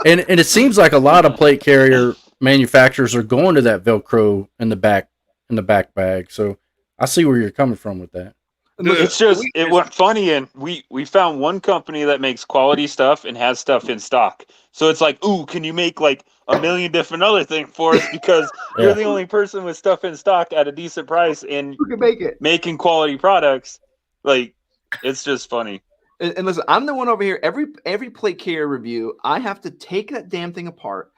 and it seems like a lot of plate carrier manufacturers are going to that Velcro in the back bag. So I see where you're coming from with that. It's just it went funny, and we found one company that makes quality stuff and has stuff in stock. So it's like, ooh, can you make like a million different other things for us because you're the only person with stuff in stock at a decent price and you can make it making quality products. Like, it's just funny. And listen, I'm the one over here. Every plate carrier review, I have to take that damn thing apart,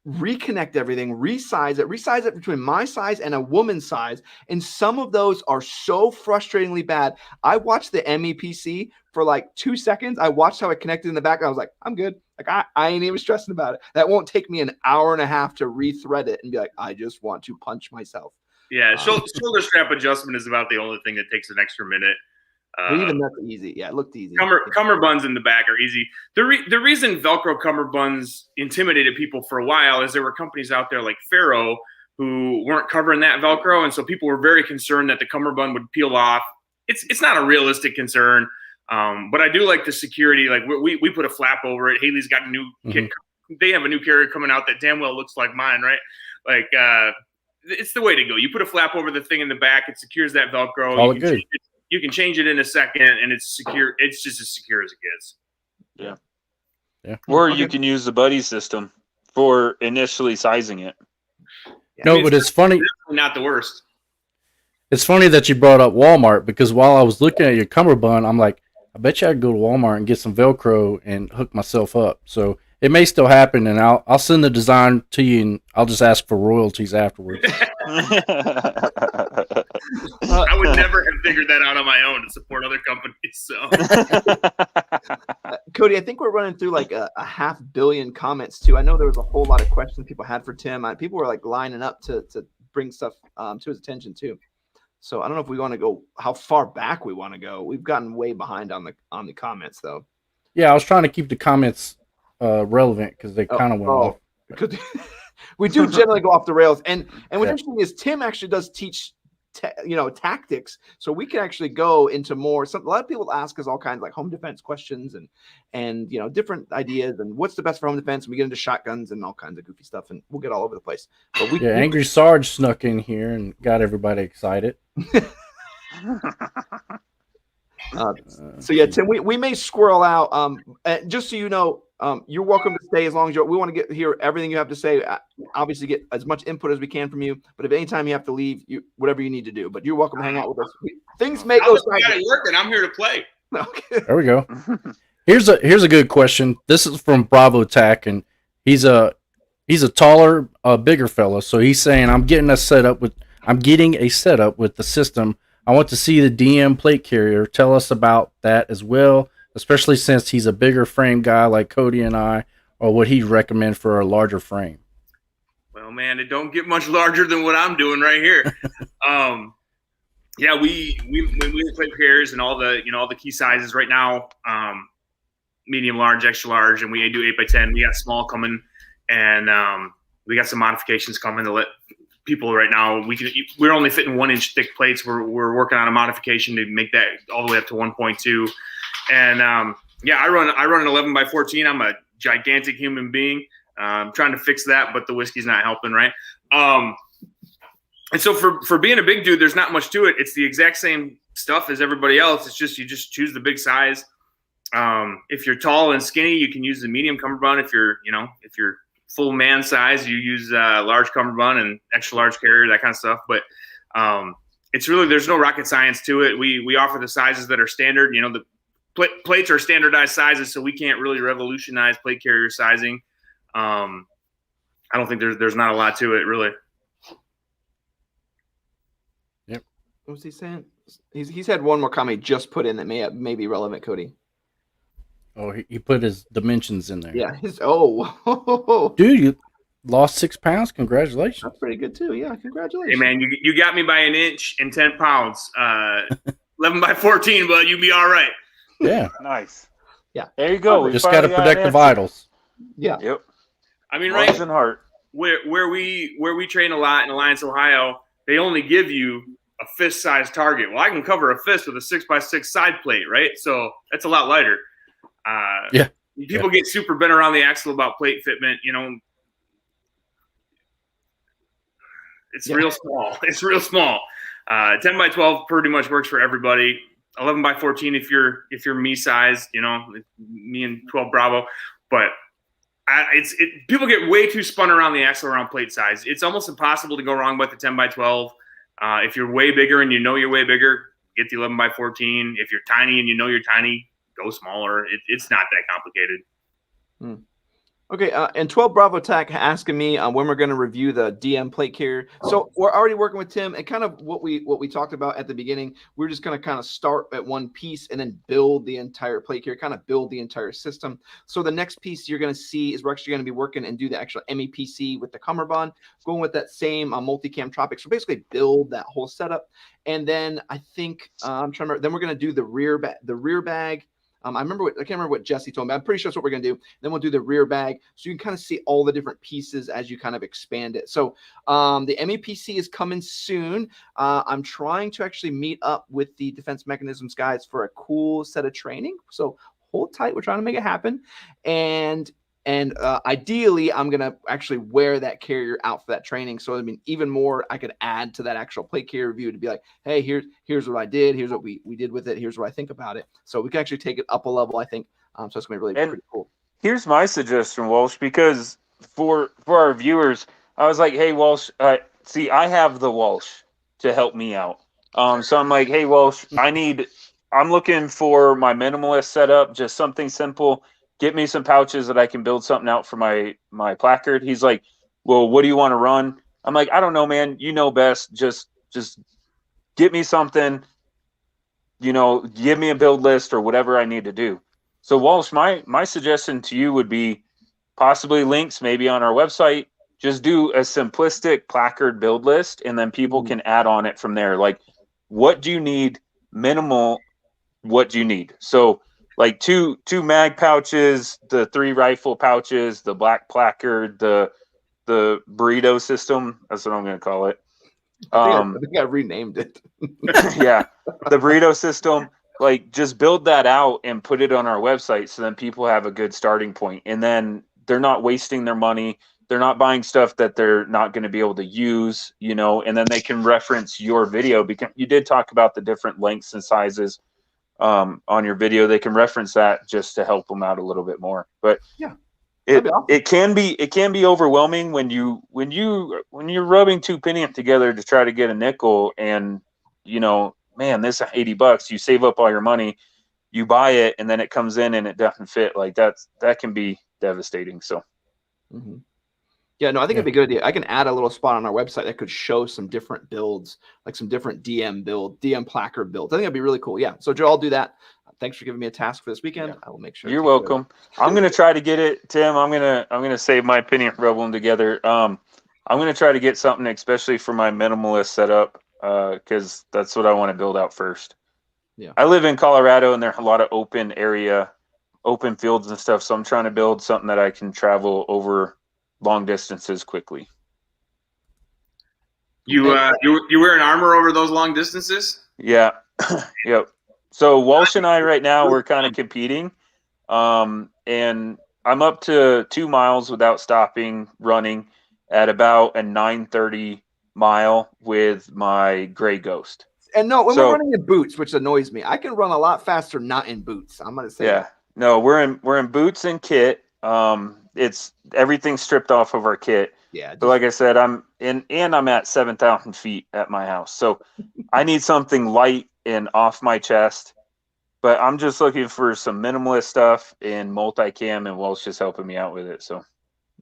reconnect everything, resize it between my size and a woman's size. And some of those are so frustratingly bad. I watched the MEPC for like 2 seconds. I watched how it connected in the back. And I was like, I'm good. Like I ain't even stressing about it. That won't take me an hour and a half to rethread it and be like, I just want to punch myself. Yeah, shoulder strap adjustment is about the only thing that takes an extra minute. Even that's easy. Yeah, it looked easy. Cummerbunds in the back are easy. The reason Velcro Cummerbunds intimidated people for a while is there were companies out there like Faro who weren't covering that Velcro, and so people were very concerned that the Cummerbund would peel off. It's not a realistic concern, but I do like the security. Like we put a flap over it. Haley's got a new kit. They have a new carrier coming out that damn well looks like mine, right? Like it's the way to go. You put a flap over the thing in the back. It secures that Velcro. All good. You can change it in a second, and it's secure. It's just as secure as it gets. Yeah. Or you can use the buddy system for initially sizing it. Yeah, but it's funny. Not the worst. It's funny that you brought up Walmart because while I was looking at your Cummerbund, I'm like, I bet you I could go to Walmart and get some Velcro and hook myself up. So it may still happen, and I'll send the design to you, and I'll just ask for royalties afterwards. I would never have figured that out on my own to support other companies. So, Cody, I think we're running through like a 500 million comments too. I know there was a whole lot of questions people had for Tim. People were like lining up to bring stuff to his attention too. So I don't know if we want to go how far back we want to go. We've gotten way behind on the comments though. Yeah, I was trying to keep the comments relevant because they kind of went off. We do generally go off the rails. And what's interesting is Tim actually does teach tactics, so we can actually go into more. A lot of people ask us all kinds of like home defense questions and different ideas and what's the best for home defense. And we get into shotguns and all kinds of goofy stuff, and we'll get all over the place. But Angry Sarge snuck in here and got everybody excited. So yeah, Tim, we may squirrel out. Just so you know, you're welcome to stay as long as we want to hear everything you have to say. Obviously, get as much input as we can from you. But if anytime you have to leave, whatever you need to do. But you're welcome to hang out with us. Things may go sideways. And I'm here to play. Okay. There we go. Here's a good question. This is from Bravo Tac, and he's a taller, bigger fella. So he's saying, I'm getting a setup with the system. I want to see the DM plate carrier. Tell us about that as well, especially since he's a bigger frame guy like Cody and I, or what he'd recommend for a larger frame. Well, man, it don't get much larger than what I'm doing right here. Yeah, we plate carriers and all the key sizes right now, medium, large, extra large, and we do 8x10. We got small coming, and we got some modifications coming to let people right now. We're only fitting 1-inch thick plates. We're working on a modification to make that all the way up to 1.2. And I run an 11x14. I'm a gigantic human being. I'm trying to fix that, but the whiskey's not helping, right? And so for being a big dude, there's not much to it. It's the exact same stuff as everybody else. It's just you just choose the big size. If you're tall and skinny, you can use the medium cummerbund. If you're full man size, you use large cummerbund and extra large carrier, that kind of stuff. But it's really, there's no rocket science to it. We offer the sizes that are standard. The plates are standardized sizes, so we can't really revolutionize plate carrier sizing. I don't think there's not a lot to it, really. Yep. What was he saying? He's had one more comment he just put in that may be relevant, Cody. Oh, he put his dimensions in there. Yeah. Dude, you lost 6 pounds. Congratulations. That's pretty good too. Yeah, congratulations. Hey man, you got me by 1 inch and 10 pounds. 11x14, but you'll be all right. Yeah. Nice. Yeah. There you go. Just got to protect the vitals. Yeah. Yep. I mean, lungs and heart. Where we train a lot in Alliance, Ohio, they only give you a fist-sized target. Well, I can cover a fist with a 6x6 side plate, right? So that's a lot lighter. People get super bent around the axle about plate fitment. It's real small. It's real small. 10x12 pretty much works for everybody. 11x14 if you're me sized, me and 12 Bravo. But people get way too spun around the axle around plate size. It's almost impossible to go wrong with the 10x12. If you're way bigger and you're way bigger, get the 11x14. If you're tiny and you're tiny, go smaller. It's not that complicated. Okay, and 12 Bravo Tac asking me when we're going to review the DM plate carrier. So we're already working with Tim, and kind of what we talked about at the beginning. We're just going to kind of start at one piece and then build the entire plate carrier, kind of build the entire system. So the next piece you're going to see is we're actually going to be working and do the actual Mepc with the Cummerbund, going with that same multicam Tropic. So basically build that whole setup, and then I think I'm trying to remember. Then we're going to do the rear bag. I can't remember what Jesse told me. I'm pretty sure that's what we're going to do. Then we'll do the rear bag. So you can kind of see all the different pieces as you kind of expand it. So the MEPC is coming soon. I'm trying to actually meet up with the Defense Mechanisms guys for a cool set of training. So hold tight. We're trying to make it happen. And ideally, I'm going to actually wear that carrier out for that training. So, I mean, even more, I could add to that actual plate carrier review to be like, hey, here's what I did. Here's what we did with it. Here's what I think about it. So we can actually take it up a level, I think. So it's going to be really pretty cool. Here's my suggestion, Walsh, because for our viewers, I was like, hey, Walsh, see, I have the Walsh to help me out. So I'm like, hey, Walsh, I'm looking for my minimalist setup, just something simple. Get me some pouches that I can build something out for my placard. He's like, well, what do you want to run? I'm like, I don't know, man. You know best. Just get me something, give me a build list or whatever I need to do. So Walsh, my suggestion to you would be possibly links maybe on our website. Just do a simplistic placard build list, and then people can add on it from there. Like, what do you need? Minimal, what do you need? So like two mag pouches, the 3 rifle pouches, the black placard, the burrito system. That's what I'm going to call it. I think I renamed it. Yeah, the burrito system. Like, just build that out and put it on our website, so then people have a good starting point, and then they're not wasting their money. They're not buying stuff that they're not going to be able to use, and then they can reference your video, because you did talk about the different lengths and sizes on your video. They can reference that just to help them out a little bit more. But yeah, it can be overwhelming when you're rubbing two pennies together to try to get a nickel, and man, this is $80. You save up all your money, you buy it, and then it comes in and it doesn't fit. Like, that can be devastating. So. Mm-hmm. Yeah, no, I think it'd be a good idea. I can add a little spot on our website that could show some different builds, like some different DM placard builds. I think that'd be really cool. Yeah. So Joe, I'll do that. Thanks for giving me a task for this weekend. Yeah. I will make sure. You're welcome. I'm gonna try to get it, Tim. I'm gonna save my opinion, rub them together. I'm gonna try to get something, especially for my minimalist setup, because that's what I want to build out first. Yeah. I live in Colorado, and there's a lot of open fields and stuff. So I'm trying to build something that I can travel over long distances quickly. You wearing armor over those long distances? Yeah. Yep. So Walsh and I right now, we're kind of competing, and I'm up to 2 miles without stopping running at about a 9:30 mile with my Gray Ghost. And no, when we're running in boots, which annoys me, I can run a lot faster not in boots. I'm gonna say. Yeah. That. No, we're in boots and kit. It's everything stripped off of our kit. Yeah. But like I said, I'm at 7,000 feet at my house. So I need something light and off my chest, but I'm just looking for some minimalist stuff in multicam, and Welsh just helping me out with it. So.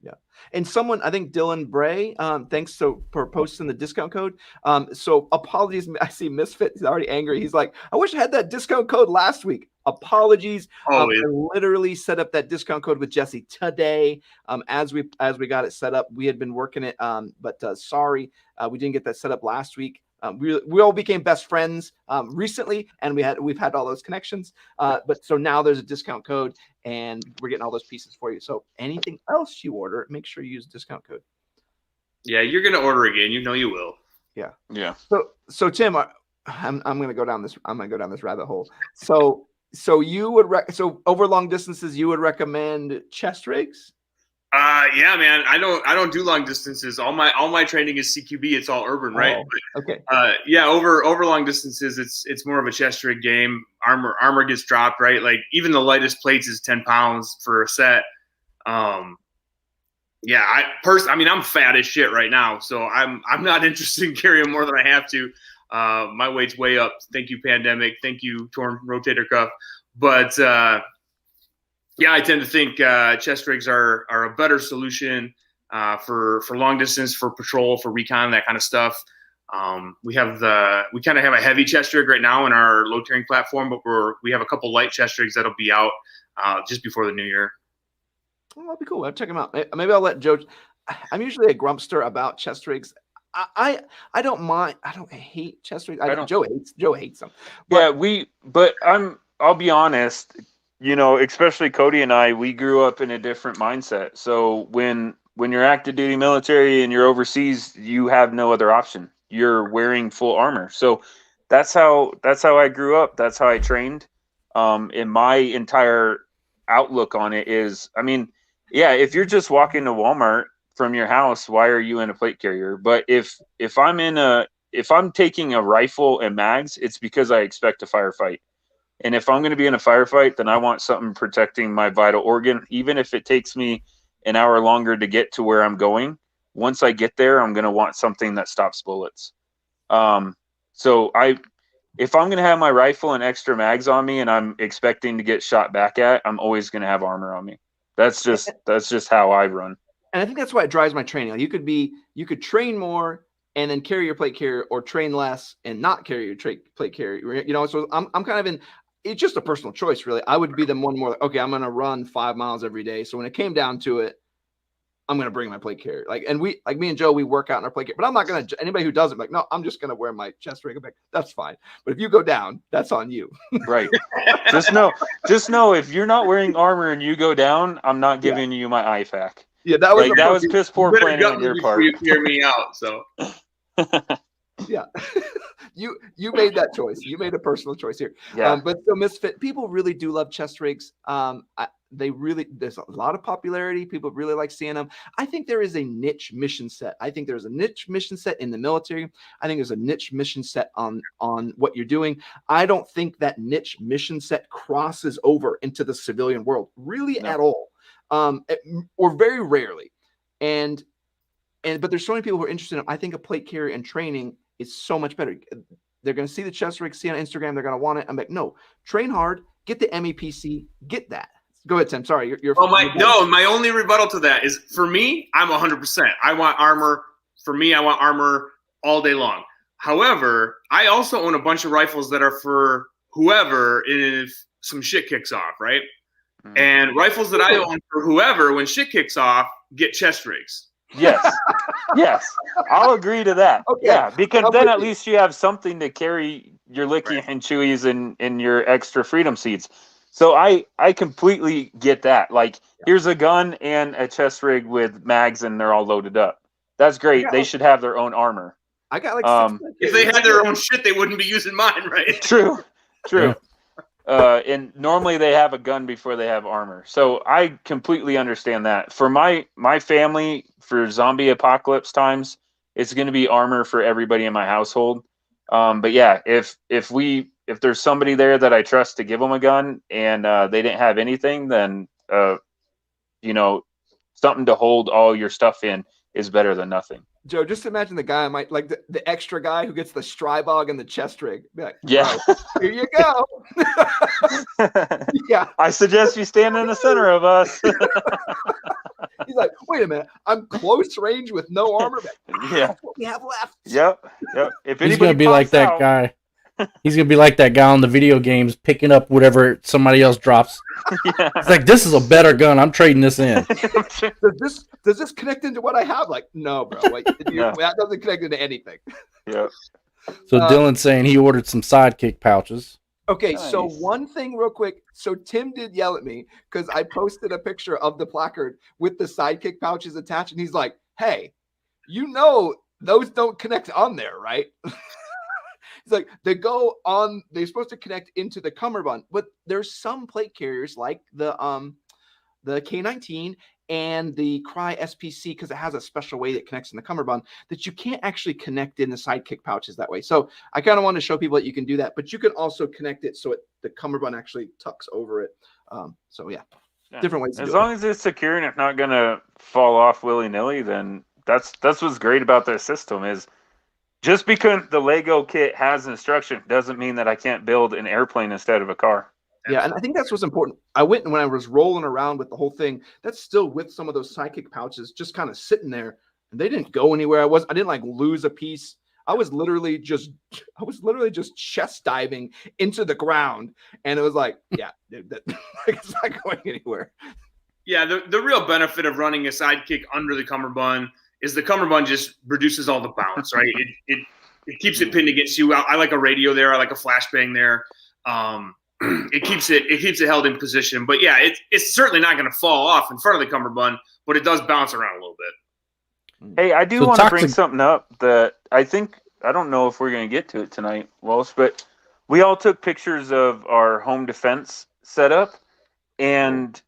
Yeah. And someone, I think Dylan Bray, thanks for posting the discount code. So apologies. I see Misfit. He's already angry. He's like, I wish I had that discount code last week. Apologies. I literally set up that discount code with Jesse today. As we got it set up, we had been working it. But sorry, we didn't get that set up last week. We all became best friends recently, and we've had all those connections. But so now there's a discount code, and we're getting all those pieces for you. So anything else you order, make sure you use the discount code. Yeah, you're gonna order again. You know you will. Yeah. Yeah. So Tim, I'm gonna go down this. I'm gonna go down this rabbit hole. So you would so over long distances, you would recommend chest rigs? Yeah, man. I don't do long distances. All my training is CQB. It's all urban, right? But, okay. Yeah, over long distances, it's more of a chest rig game. Armor gets dropped, right? Like, even the lightest plates is 10 pounds for a set. Yeah, I'm fat as shit right now, so I'm not interested in carrying more than I have to. My weight's way up. Thank you, pandemic. Thank you, torn rotator cuff. But yeah, I tend to think chest rigs are a better solution for long distance, for patrol, for recon, that kind of stuff. We kind of have a heavy chest rig right now in our low tiering platform, but we have a couple light chest rigs that'll be out just before the new year. Oh, that'd be cool. I'll check them out. Maybe I'll let Joe. I'm usually a grumpster about chest rigs. I don't mind. I don't hate chest rigs. Joe hates them. But, yeah, I'll be honest. Especially Cody and I, we grew up in a different mindset. So when you're active duty military and you're overseas, you have no other option. You're wearing full armor. So that's how I grew up. That's how I trained. And my entire outlook on it is, yeah, if you're just walking to Walmart from your house, why are you in a plate carrier? But if I'm taking a rifle and mags, it's because I expect a firefight. And if I'm going to be in a firefight, then I want something protecting my vital organ, even if it takes me an hour longer to get to where I'm going. Once I get there, I'm going to want something that stops bullets. So if I'm going to have my rifle and extra mags on me and I'm expecting to get shot back at, I'm always going to have armor on me. That's just how I run. And I think that's why it drives my training. Like, you could train more and then carry your plate carrier, or train less and not carry your plate carrier. So I'm kind of in. It's just a personal choice, really. I would be the one more, okay, I'm going to run 5 miles every day. So when it came down to it, I'm going to bring my plate carrier. Me and Joe, we work out in our plate carrier, but I'm not going to, anybody who doesn't, no, I'm just going to wear my chest rig. That's fine. But if you go down, that's on you. Right. Just know if you're not wearing armor and you go down, I'm not giving you my IFAC. Yeah, that was piss poor planning on your part. You hear me out, so. Yeah. You made that choice. You made a personal choice here. Yeah. But so Misfit, people really do love chest rigs. There's a lot of popularity. People really like seeing them. I think there is a niche mission set. I think there's a niche mission set in the military. I think there's a niche mission set on what you're doing. I don't think that niche mission set crosses over into the civilian world really at all, or very rarely. But there's so many people who are interested in it. I think a plate carrier and training is so much better. They're going to see the chest rig, see on Instagram, they're going to want it. I'm like, no, train hard, get the MEPC, get that. Go ahead, Tim. Sorry, you're. My only rebuttal to that is, for me, I'm 100%. I want armor. For me, I want armor all day long. However, I also own a bunch of rifles that are for whoever if some shit kicks off, right? Mm-hmm. And rifles that I own for whoever, when shit kicks off, get chest rigs. Yes. Yes. I'll agree to that. Okay. Yeah, because then at least you have something to carry your Licky and Chewies and your extra freedom seats. So I completely get that. Like, here's a gun and a chest rig with mags, and they're all loaded up. That's great. They should have their own armor. I got like if they had their own shit, they wouldn't be using mine, right? True. And normally they have a gun before they have armor. So I completely understand that. For my family, for zombie apocalypse times, it's going to be armor for everybody in my household. But yeah, if there's somebody there that I trust to give them a gun and they didn't have anything, then something to hold all your stuff in is better than nothing. Joe, just imagine the guy like the extra guy who gets the Strybog and the chest rig. Be like, yeah, here you go. Yeah, I suggest you stand in the center of us. He's like, wait a minute, I'm close range with no armor. Yeah, that's what we have left. Yep. If he's gonna be like that guy. He's gonna be like that guy on the video games, picking up whatever somebody else drops. Yeah. It's like, this is a better gun. I'm trading this in. Does this connect into what I have? Like, no, bro. Like, that doesn't connect into anything. Yeah. So Dylan's saying he ordered some sidekick pouches. Okay, nice. So one thing real quick. So Tim did yell at me because I posted a picture of the placard with the sidekick pouches attached, and he's like, "Hey, those don't connect on there, right?" It's like they're supposed to connect into the Cummerbund, but there's some plate carriers like the K19 and the Cry SPC, because it has a special way that connects in the Cummerbund, that you can't actually connect in the sidekick pouches that way. So I kind of want to show people that you can do that, but you can also connect it so the Cummerbund actually tucks over it. So yeah, different ways. As long as it's secure and it's not going to fall off willy-nilly, then that's what's great about their system is, just because the Lego kit has instruction doesn't mean that I can't build an airplane instead of a car. Yeah, and I think that's what's important. I went, and when I was rolling around with the whole thing, that's still with some of those sidekick pouches just kind of sitting there, and they didn't go anywhere. I didn't like lose a piece. I was literally just chest diving into the ground, and it was like, yeah, it's not going anywhere. Yeah, the real benefit of running a sidekick under the Cummerbund is the Cummerbund just reduces all the bounce, right? It keeps it pinned against you. I like a radio there. I like a flashbang there. It keeps it held in position. But yeah, it's certainly not going to fall off in front of the Cummerbund, but it does bounce around a little bit. Hey, I do want to bring something up that I don't know if we're going to get to it tonight, Walsh, but we all took pictures of our home defense setup, and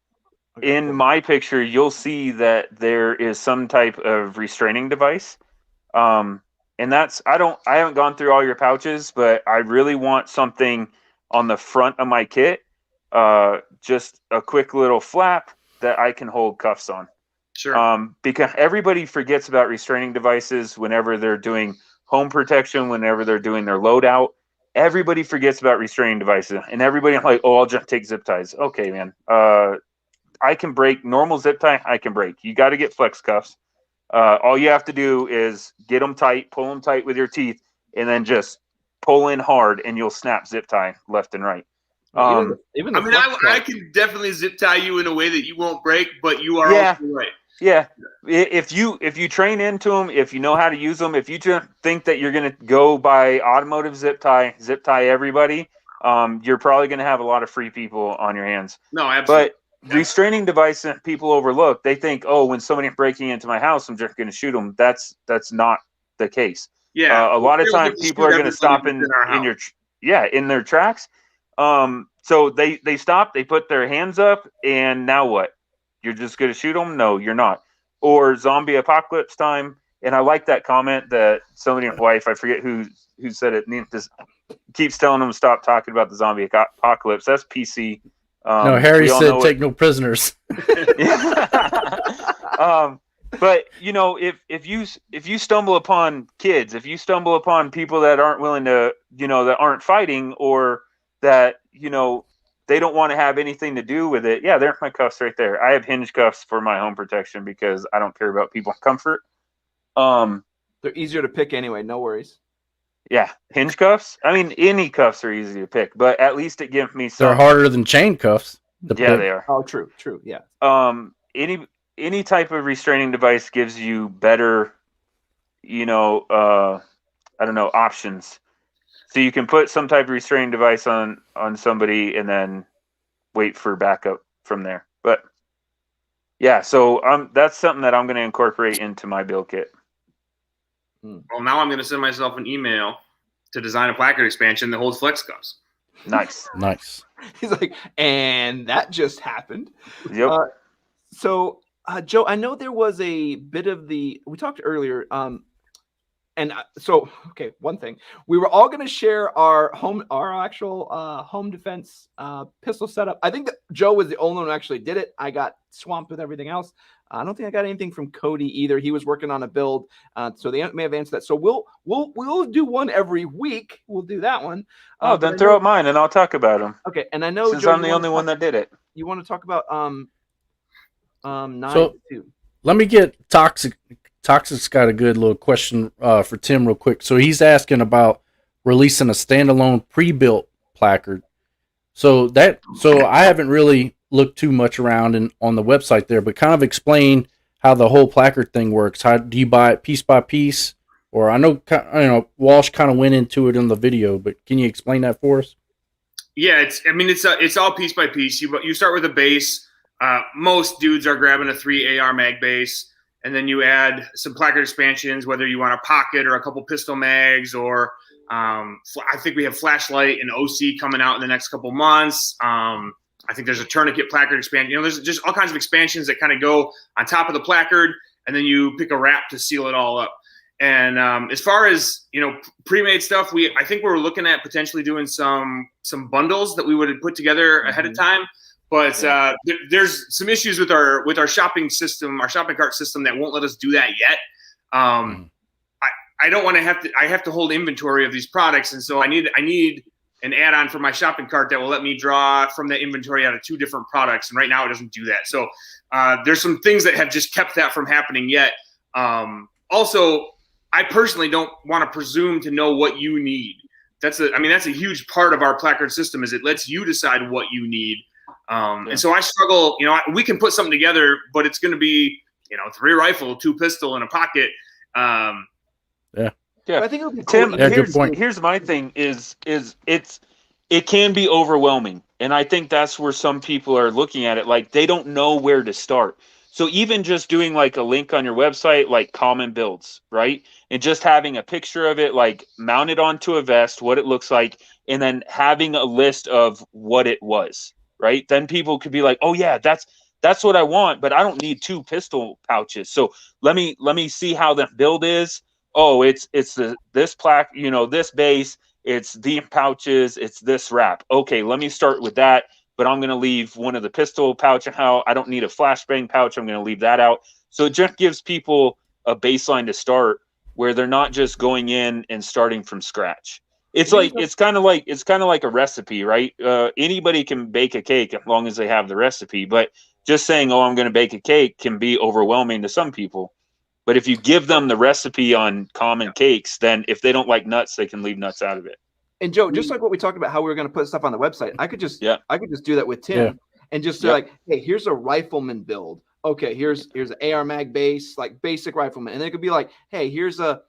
in my picture, you'll see that there is some type of restraining device. And that's, I haven't gone through all your pouches, but I really want something on the front of my kit. Just a quick little flap that I can hold cuffs on. Sure. Because everybody forgets about restraining devices whenever they're doing home protection, whenever they're doing their loadout. Everybody forgets about restraining devices, and everybody's like, "Oh, I'll just take zip ties." Okay, man. I can break normal zip tie. I can break. You got to get flex cuffs. All you have to do is get them tight, pull them tight with your teeth, and then just pull in hard, and you'll snap zip tie left and right. I can definitely zip tie you in a way that you won't break, but you are also right. Yeah. If you train into them, if you know how to use them, if you just think that you're going to go by automotive zip tie everybody, you're probably going to have a lot of free people on your hands. No, absolutely. But restraining device that people overlook, they think, oh, when somebody's breaking into my house, I'm just going to shoot them. That's not the case. Yeah. A lot of times people are going to stop in their tracks. So they stop, they put their hands up, and now what? You're just going to shoot them? No, you're not. Or zombie apocalypse time. And I like that comment that somebody, wife, I forget who said it, keeps telling them to stop talking about the zombie apocalypse. That's PC. No, Harry said take no prisoners. But if you stumble upon kids, if you stumble upon people that aren't willing to, that aren't fighting, or that they don't want to have anything to do with it, yeah, there's my cuffs right there. I have hinge cuffs for my home protection because I don't care about people's comfort. They're easier to pick anyway. No worries. Yeah, hinge cuffs. I mean, any cuffs are easy to pick, but at least it gives me some. They're harder than chain cuffs. Yeah, they are. Oh, true. Yeah. Any type of restraining device gives you better, options. So you can put some type of restraining device on somebody and then wait for backup from there. But yeah, so that's something that I'm going to incorporate into my build kit. Well, now I'm going to send myself an email to design a placard expansion that holds flex cuffs. Nice. He's like, and that just happened. Yep. So, Joe, I know there was a bit of we talked earlier. Okay, one thing, we were all going to share our actual home defense pistol setup. I think that Joe was the only one who actually did it. I got swamped with everything else. I don't think I got anything from Cody either. He was working on a build, so they may have answered that. So we'll do one every week. We'll do that one. Then throw out mine and I'll talk about them. Okay, and I know since Joe, I'm the only one that did it. You want to talk about 9 so 2. Let me get Toxic. Toxic's got a good little question for Tim real quick. So he's asking about releasing a standalone pre-built placard. So I haven't really looked too much around on the website there, but kind of explain how the whole placard thing works. How do you buy it piece by piece? Or I know Walsh kind of went into it in the video, but can you explain that for us? Yeah, it's all piece by piece. You start with a base. Most dudes are grabbing a 3 AR mag base, and then you add some placard expansions, whether you want a pocket or a couple pistol mags, or I think we have flashlight and OC coming out in the next couple months. I think there's a tourniquet placard expansion. There's just all kinds of expansions that kind of go on top of the placard, and then you pick a wrap to seal it all up. And as far as pre-made stuff, I think we're looking at potentially doing some bundles that we would put together ahead of time. But there's some issues with our shopping system, our shopping cart system, that won't let us do that yet. I don't want to I have to hold inventory of these products, and so I need an add-on for my shopping cart that will let me draw from the inventory out of 2 different products. And right now it doesn't do that. So there's some things that have just kept that from happening yet. Also, I personally don't want to presume to know what you need. That's a huge part of our placard system, is it lets you decide what you need. And so I struggle, we can put something together, but it's going to be, 3 rifle, 2 pistol, and a pocket. Yeah, I think it'll be Tim. cool. Here's my thing: it can be overwhelming, and I think that's where some people are looking at it like they don't know where to start. So even just doing like a link on your website, like common builds, right, and just having a picture of it, like mounted onto a vest, what it looks like, and then having a list of what it was, right? Then people could be like, oh yeah, that's what I want, but I don't need 2 pistol pouches. So let me see how the build is. Oh, it's this plaque, this base, it's the pouches, it's this wrap. Okay, let me start with that, but I'm going to leave one of the pistol pouch out. I don't need a flashbang pouch. I'm going to leave that out. So it just gives people a baseline to start where they're not just going in and starting from scratch. It's kind of like a recipe, right? Anybody can bake a cake as long as they have the recipe, but just saying, oh, I'm going to bake a cake can be overwhelming to some people. But if you give them the recipe on common cakes, then if they don't like nuts, they can leave nuts out of it. And Joe, just like what we talked about, how we were going to put stuff on the website, I could just do that with Tim and just say like, hey, here's a rifleman build. Okay, here's an AR mag base, like basic rifleman. And then it could be like, hey, here's a,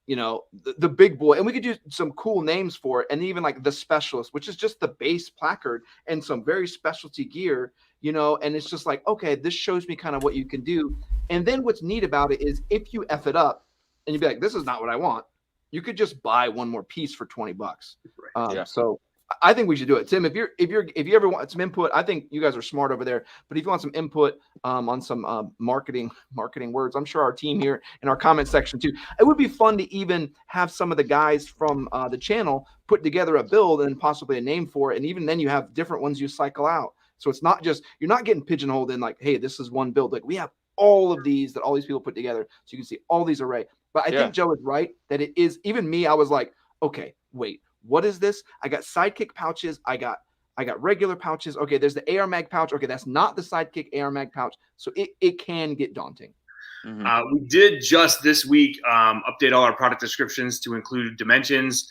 the big boy. And we could do some cool names for it. And even like the specialist, which is just the base placard and some very specialty gear, and it's just like, okay, this shows me kind of what you can do. And then what's neat about it is if you F it up and you'd be like, this is not what I want, you could just buy one more piece for $20. Yeah. So I think we should do it. Tim, if you ever want some input, I think you guys are smart over there. But if you want some input on some marketing words, I'm sure our team here in our comment section too. It would be fun to even have some of the guys from the channel put together a build and possibly a name for it. And even then, you have different ones you cycle out. So it's not just, you're not getting pigeonholed in like, hey, this is one build. Like we have all of these that all these people put together, so you can see all these array. But I think Joe is right that it is. Even me, I was like, okay, wait. What is this? I got sidekick pouches. I got regular pouches. Okay, there's the AR mag pouch. Okay, that's not the sidekick AR mag pouch. So it can get daunting. Mm-hmm. We did just this week update all our product descriptions to include dimensions,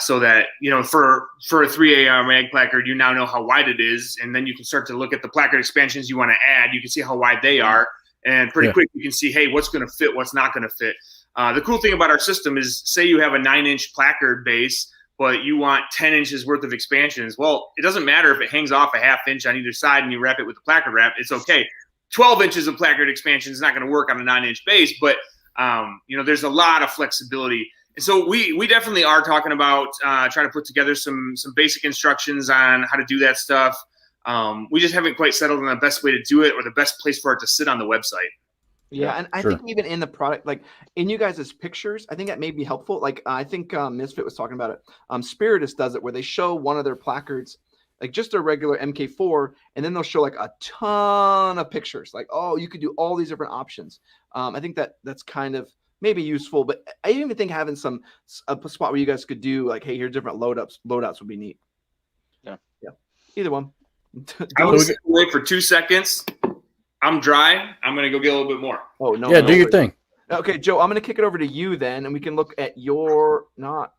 so that for a 3 AR mag placard, you now know how wide it is, and then you can start to look at the placard expansions you want to add. You can see how wide they are, and pretty quick you can see, hey, what's going to fit, what's not going to fit. The cool thing about our system is, say you have a 9-inch placard base, but you want 10 inches worth of expansions. Well, it doesn't matter if it hangs off a ½ inch on either side and you wrap it with the placard wrap. It's okay. 12 inches of placard expansion is not going to work on a 9-inch base, but there's a lot of flexibility. And so we definitely are talking about trying to put together some basic instructions on how to do that stuff. We just haven't quite settled on the best way to do it or the best place for it to sit on the website. Yeah, and I think even in the product, like in you guys' pictures, I think that may be helpful. Like I think Misfit was talking about it. Spiritus does it where they show one of their placards, like just a regular MK4, and then they'll show like a ton of pictures. Like, oh, you could do all these different options. I think that's kind of maybe useful, but I even think having a spot where you guys could do like, hey, here's different loadouts would be neat. Yeah. Either one. I would wait for 2 seconds. I'm dry. I'm going to go get a little bit more. Oh, no. Yeah, do your thing. Okay, Joe, I'm going to kick it over to you then, and we can look at your not.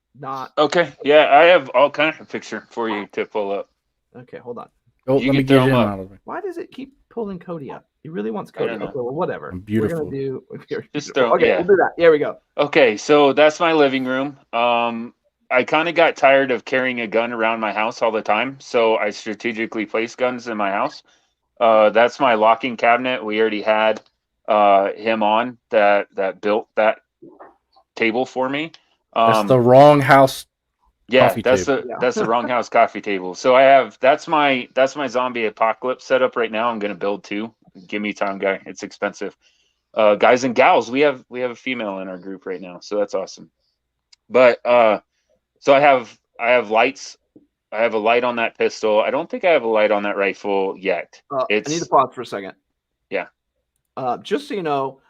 Okay. Yeah, I have all kinds of picture for you to pull up. Okay, hold on. Oh, let me get him out of it. Why does it keep pulling Cody up? He really wants Cody up. Well, whatever. I'm beautiful. We're going to do. Okay, we'll do that. Here we go. Okay, so that's my living room. I kind of got tired of carrying a gun around my house all the time, so I strategically placed guns in my house. That's my locking cabinet. We already had him on that built that table for me. That's the wrong house. Yeah, that's the wrong house coffee table. So that's my zombie apocalypse setup right now. I'm gonna build 2. Give me time, guy. It's expensive. Guys and gals, we have a female in our group right now, so that's awesome. But so I have lights. I have a light on that pistol. I don't think I have a light on that rifle yet. I need to pause for a second. Yeah. Just so you know,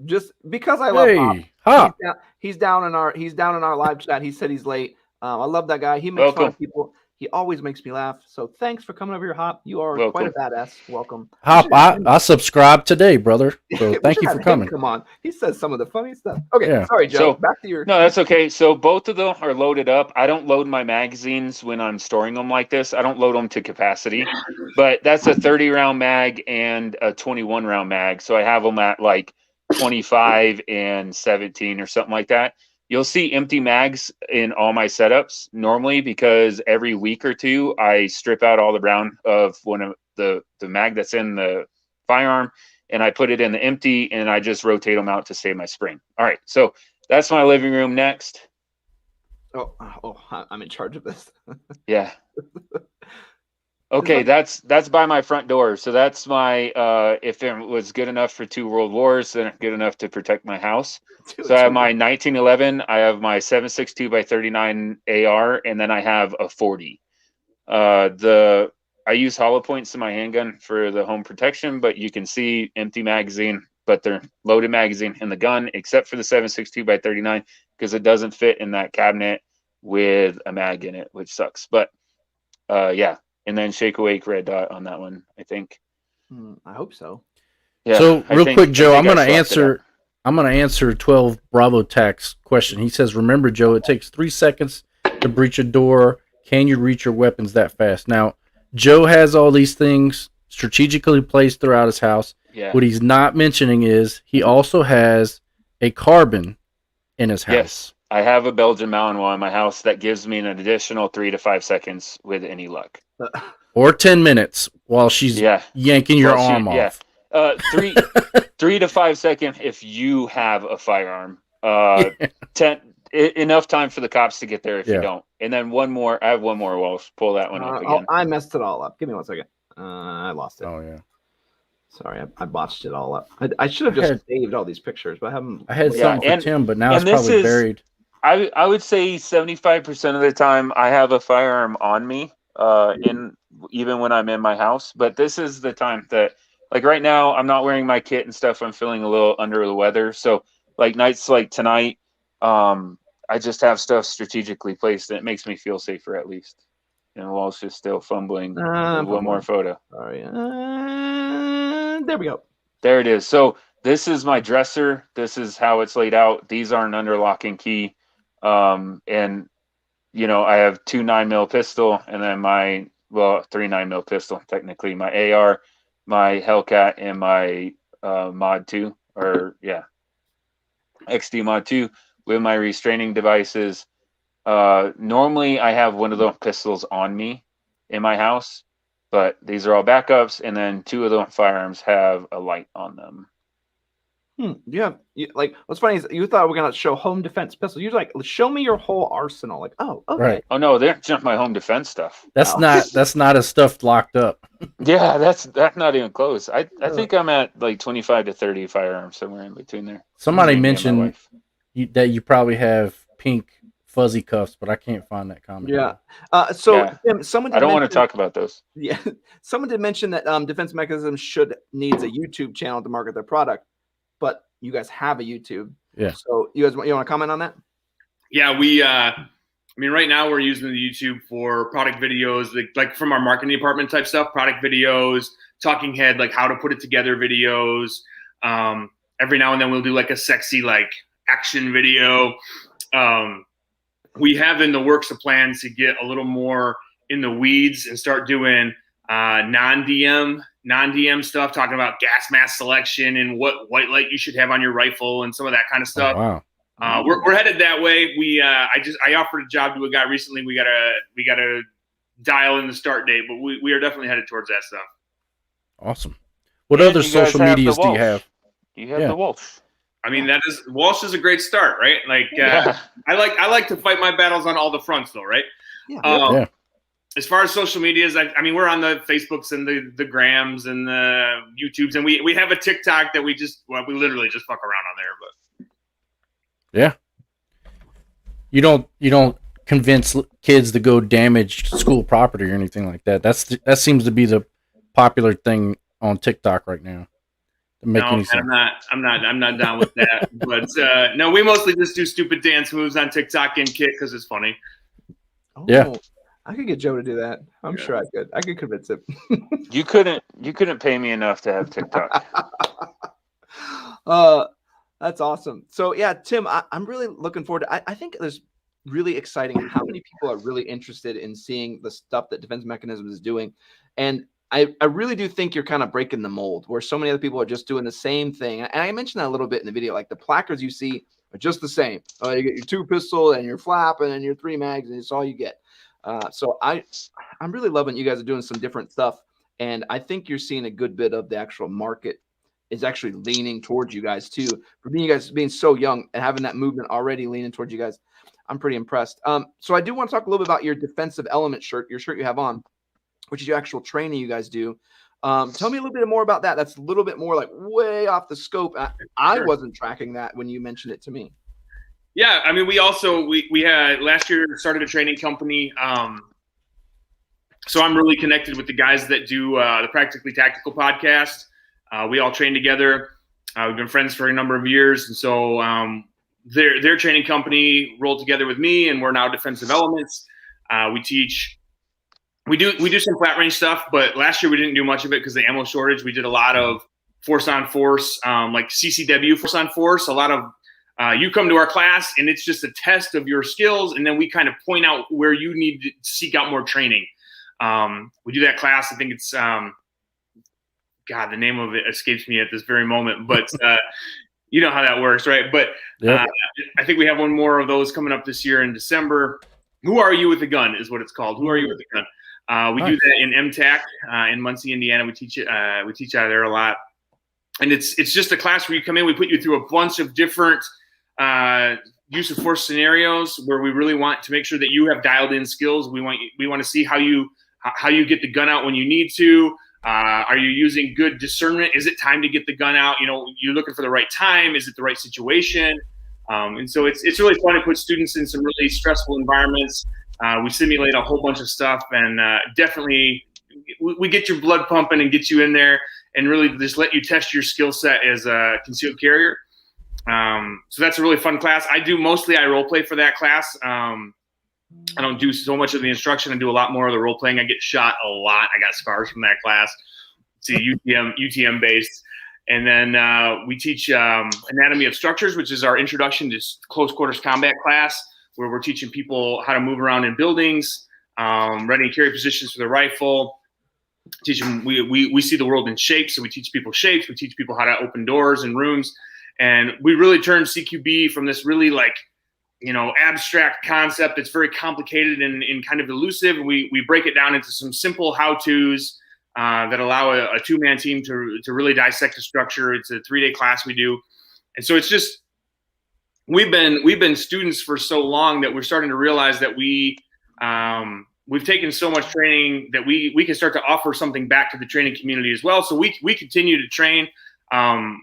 just because I love Hop. He's down in our live chat. He said he's late. I love that guy. He makes fun of people. He always makes me laugh. So thanks for coming over here, Hop. You are quite a badass. Welcome. Hop, I subscribed today, brother. So thank you for coming. Come on. He says some of the funny stuff. Okay, sorry, Joe. So, back to your... No, that's okay. So both of them are loaded up. I don't load my magazines when I'm storing them like this. I don't load them to capacity. But that's a 30-round mag and a 21-round mag. So I have them at like 25 and 17 or something like that. You'll see empty mags in all my setups normally because every week or two I strip out all the round of one of the mag that's in the firearm and I put it in the empty and I just rotate them out to save my spring. All right, so that's my living room next. Oh, I'm in charge of this. Yeah. Okay, that's by my front door. So that's my if it was good enough for 2 world wars, then it's good enough to protect my house. So I have my 1911, I have my 7.62x39 AR, and then I have a 40. I use hollow points in my handgun for the home protection, but you can see empty magazine, but they're loaded magazine in the gun, except for the 7.62x39 because it doesn't fit in that cabinet with a mag in it, which sucks. But yeah. And then Shake Awake red dot on that one, I think. I hope so. Yeah. So real quick, Joe, I'm gonna answer 12 Bravo Tax question. He says, "Remember, Joe, it takes 3 seconds to breach a door. Can you reach your weapons that fast?" Now, Joe has all these things strategically placed throughout his house. Yeah. What he's not mentioning is he also has a carbon in his house. Yes, I have a Belgian Malinois in my house that gives me an additional 3 to 5 seconds with any luck. Or 10 minutes while she's yanking your arm off. 3 to 5 seconds if you have a firearm. 10 enough time for the cops to get there if you don't. And then one more. I have one more. Walsh, pull that one up again. I messed it all up. Give me 1 second. I lost it. Oh yeah. Sorry, I botched it all up. I should have just saved all these pictures, but I haven't. I had something for Tim, but now it's probably buried. I would say 75% of the time I have a firearm on me, even when I'm in my house. But this is the time that, like right now, I'm not wearing my kit and stuff. I'm feeling a little under the weather. So like nights like tonight, I just have stuff strategically placed, and it makes me feel safer at least. And Walsh is still fumbling. One more photo. Sorry. There we go. There it is. So this is my dresser. This is how it's laid out. These aren't under lock and key. And I have 2 9mm pistol, and then 3 9mm pistol. Technically, my AR, my Hellcat, and my Mod 2, XD Mod 2 with my restraining devices. Normally, I have one of the pistols on me in my house, but these are all backups, and then 2 of the firearms have a light on them. What's funny is you thought we were gonna show home defense pistol. You're like, show me your whole arsenal. Like, oh, okay. Right. Oh no, they're just my home defense stuff. That's not as stuff locked up. Yeah, that's not even close. I think I'm at like 25 to 30 firearms, somewhere in between there. Somebody mentioned that you probably have pink fuzzy cuffs, but I can't find that comment. Yeah. Tim, someone. I don't want to talk about those. Yeah. Someone did mention that Defense Mechanism needs a YouTube channel to market their product, but you guys have a YouTube. Yeah. So you want to comment on that? Yeah, we. Right now we're using the YouTube for product videos, like from our marketing department type stuff, product videos, talking head, like how to put it together videos. Every now and then we'll do like a sexy action video. We have in the works a plan to get a little more in the weeds and start doing non-DM stuff, talking about gas mask selection and what white light you should have on your rifle and some of that kind of stuff. Oh, wow. We're headed that way. I offered a job to a guy recently. We gotta dial in the start date, but we are definitely headed towards that stuff. Awesome. What other social medias do you have? You have the Walsh. Walsh is a great start, right? I like to fight my battles on all the fronts, though, right? Yeah. As far as social medias, we're on the Facebooks and the Grams and the YouTubes, and we have a TikTok that we literally just fuck around on there. But yeah, you don't convince kids to go damage school property or anything like that. That seems to be the popular thing on TikTok right now. I'm not down with that. But no, we mostly just do stupid dance moves on TikTok and Kit because it's funny. Oh, yeah, I could get Joe to do that. I'm sure I could. I could convince him. You couldn't pay me enough to have TikTok. That's awesome. So yeah, Tim, I'm really looking forward to. I think there's really exciting how many people are really interested in seeing the stuff that Defense Mechanism is doing, and I really do think you're kind of breaking the mold where so many other people are just doing the same thing. And I mentioned that a little bit in the video, like the placards you see are just the same. You get your 2 pistol and your flap and then your 3 mags, and it's all you get. So I'm really loving you guys are doing some different stuff. And I think you're seeing a good bit of the actual market is actually leaning towards you guys too. For you guys being so young and having that movement already leaning towards you guys, I'm pretty impressed. So I do want to talk a little bit about your defensive element shirt, your shirt you have on, which is your actual training you guys do. Tell me a little bit more about that. That's a little bit more like way off the scope. I wasn't tracking that when you mentioned it to me. Yeah, we had last year started a training company. So I'm really connected with the guys that do the Practically Tactical podcast. We all train together. We've been friends for a number of years, and so their training company rolled together with me, and we're now Defensive Elements. We do some flat range stuff, but last year we didn't do much of it because of the ammo shortage. We did a lot of force on force, like CCW force on force. A lot of you come to our class and it's just a test of your skills, and then we kind of point out where you need to seek out more training. We do that class. I think it's the name of it escapes me at this very moment, but you know how that works, right? But I think we have one more of those coming up this year in December. Who Are You with a Gun is what it's called. Who Are You with a Gun? We do that in MTAC in Muncie, Indiana. We teach it. We teach out of there a lot, and it's just a class where you come in. We put you through a bunch of different use of force scenarios where we really want to make sure that you have dialed in skills. We want to see how you get the gun out when you need to. Are you using good discernment? Is it time to get the gun out? You're looking for the right time. Is it the right situation? And so it's really fun to put students in some really stressful environments. We simulate a whole bunch of stuff, and definitely we get your blood pumping and get you in there and really just let you test your skill set as a concealed carrier. So that's a really fun class. I role play for that class. I don't do so much of the instruction. I do a lot more of the role playing. I get shot a lot. I got scars from that class. It's UTM based. And then we teach anatomy of structures, which is our introduction to close quarters combat class, where we're teaching people how to move around in buildings, ready and carry positions for the rifle. Teach them, we see the world in shapes, so we teach people shapes. We teach people how to open doors and rooms. And we really turn CQB from this really abstract concept that's very complicated and kind of elusive. We break it down into some simple how-tos that allow a two-man team to really dissect the structure. It's a 3-day class we do. And so it's just, we've been students for so long that we're starting to realize that we've taken so much training that we can start to offer something back to the training community as well. So we continue to train.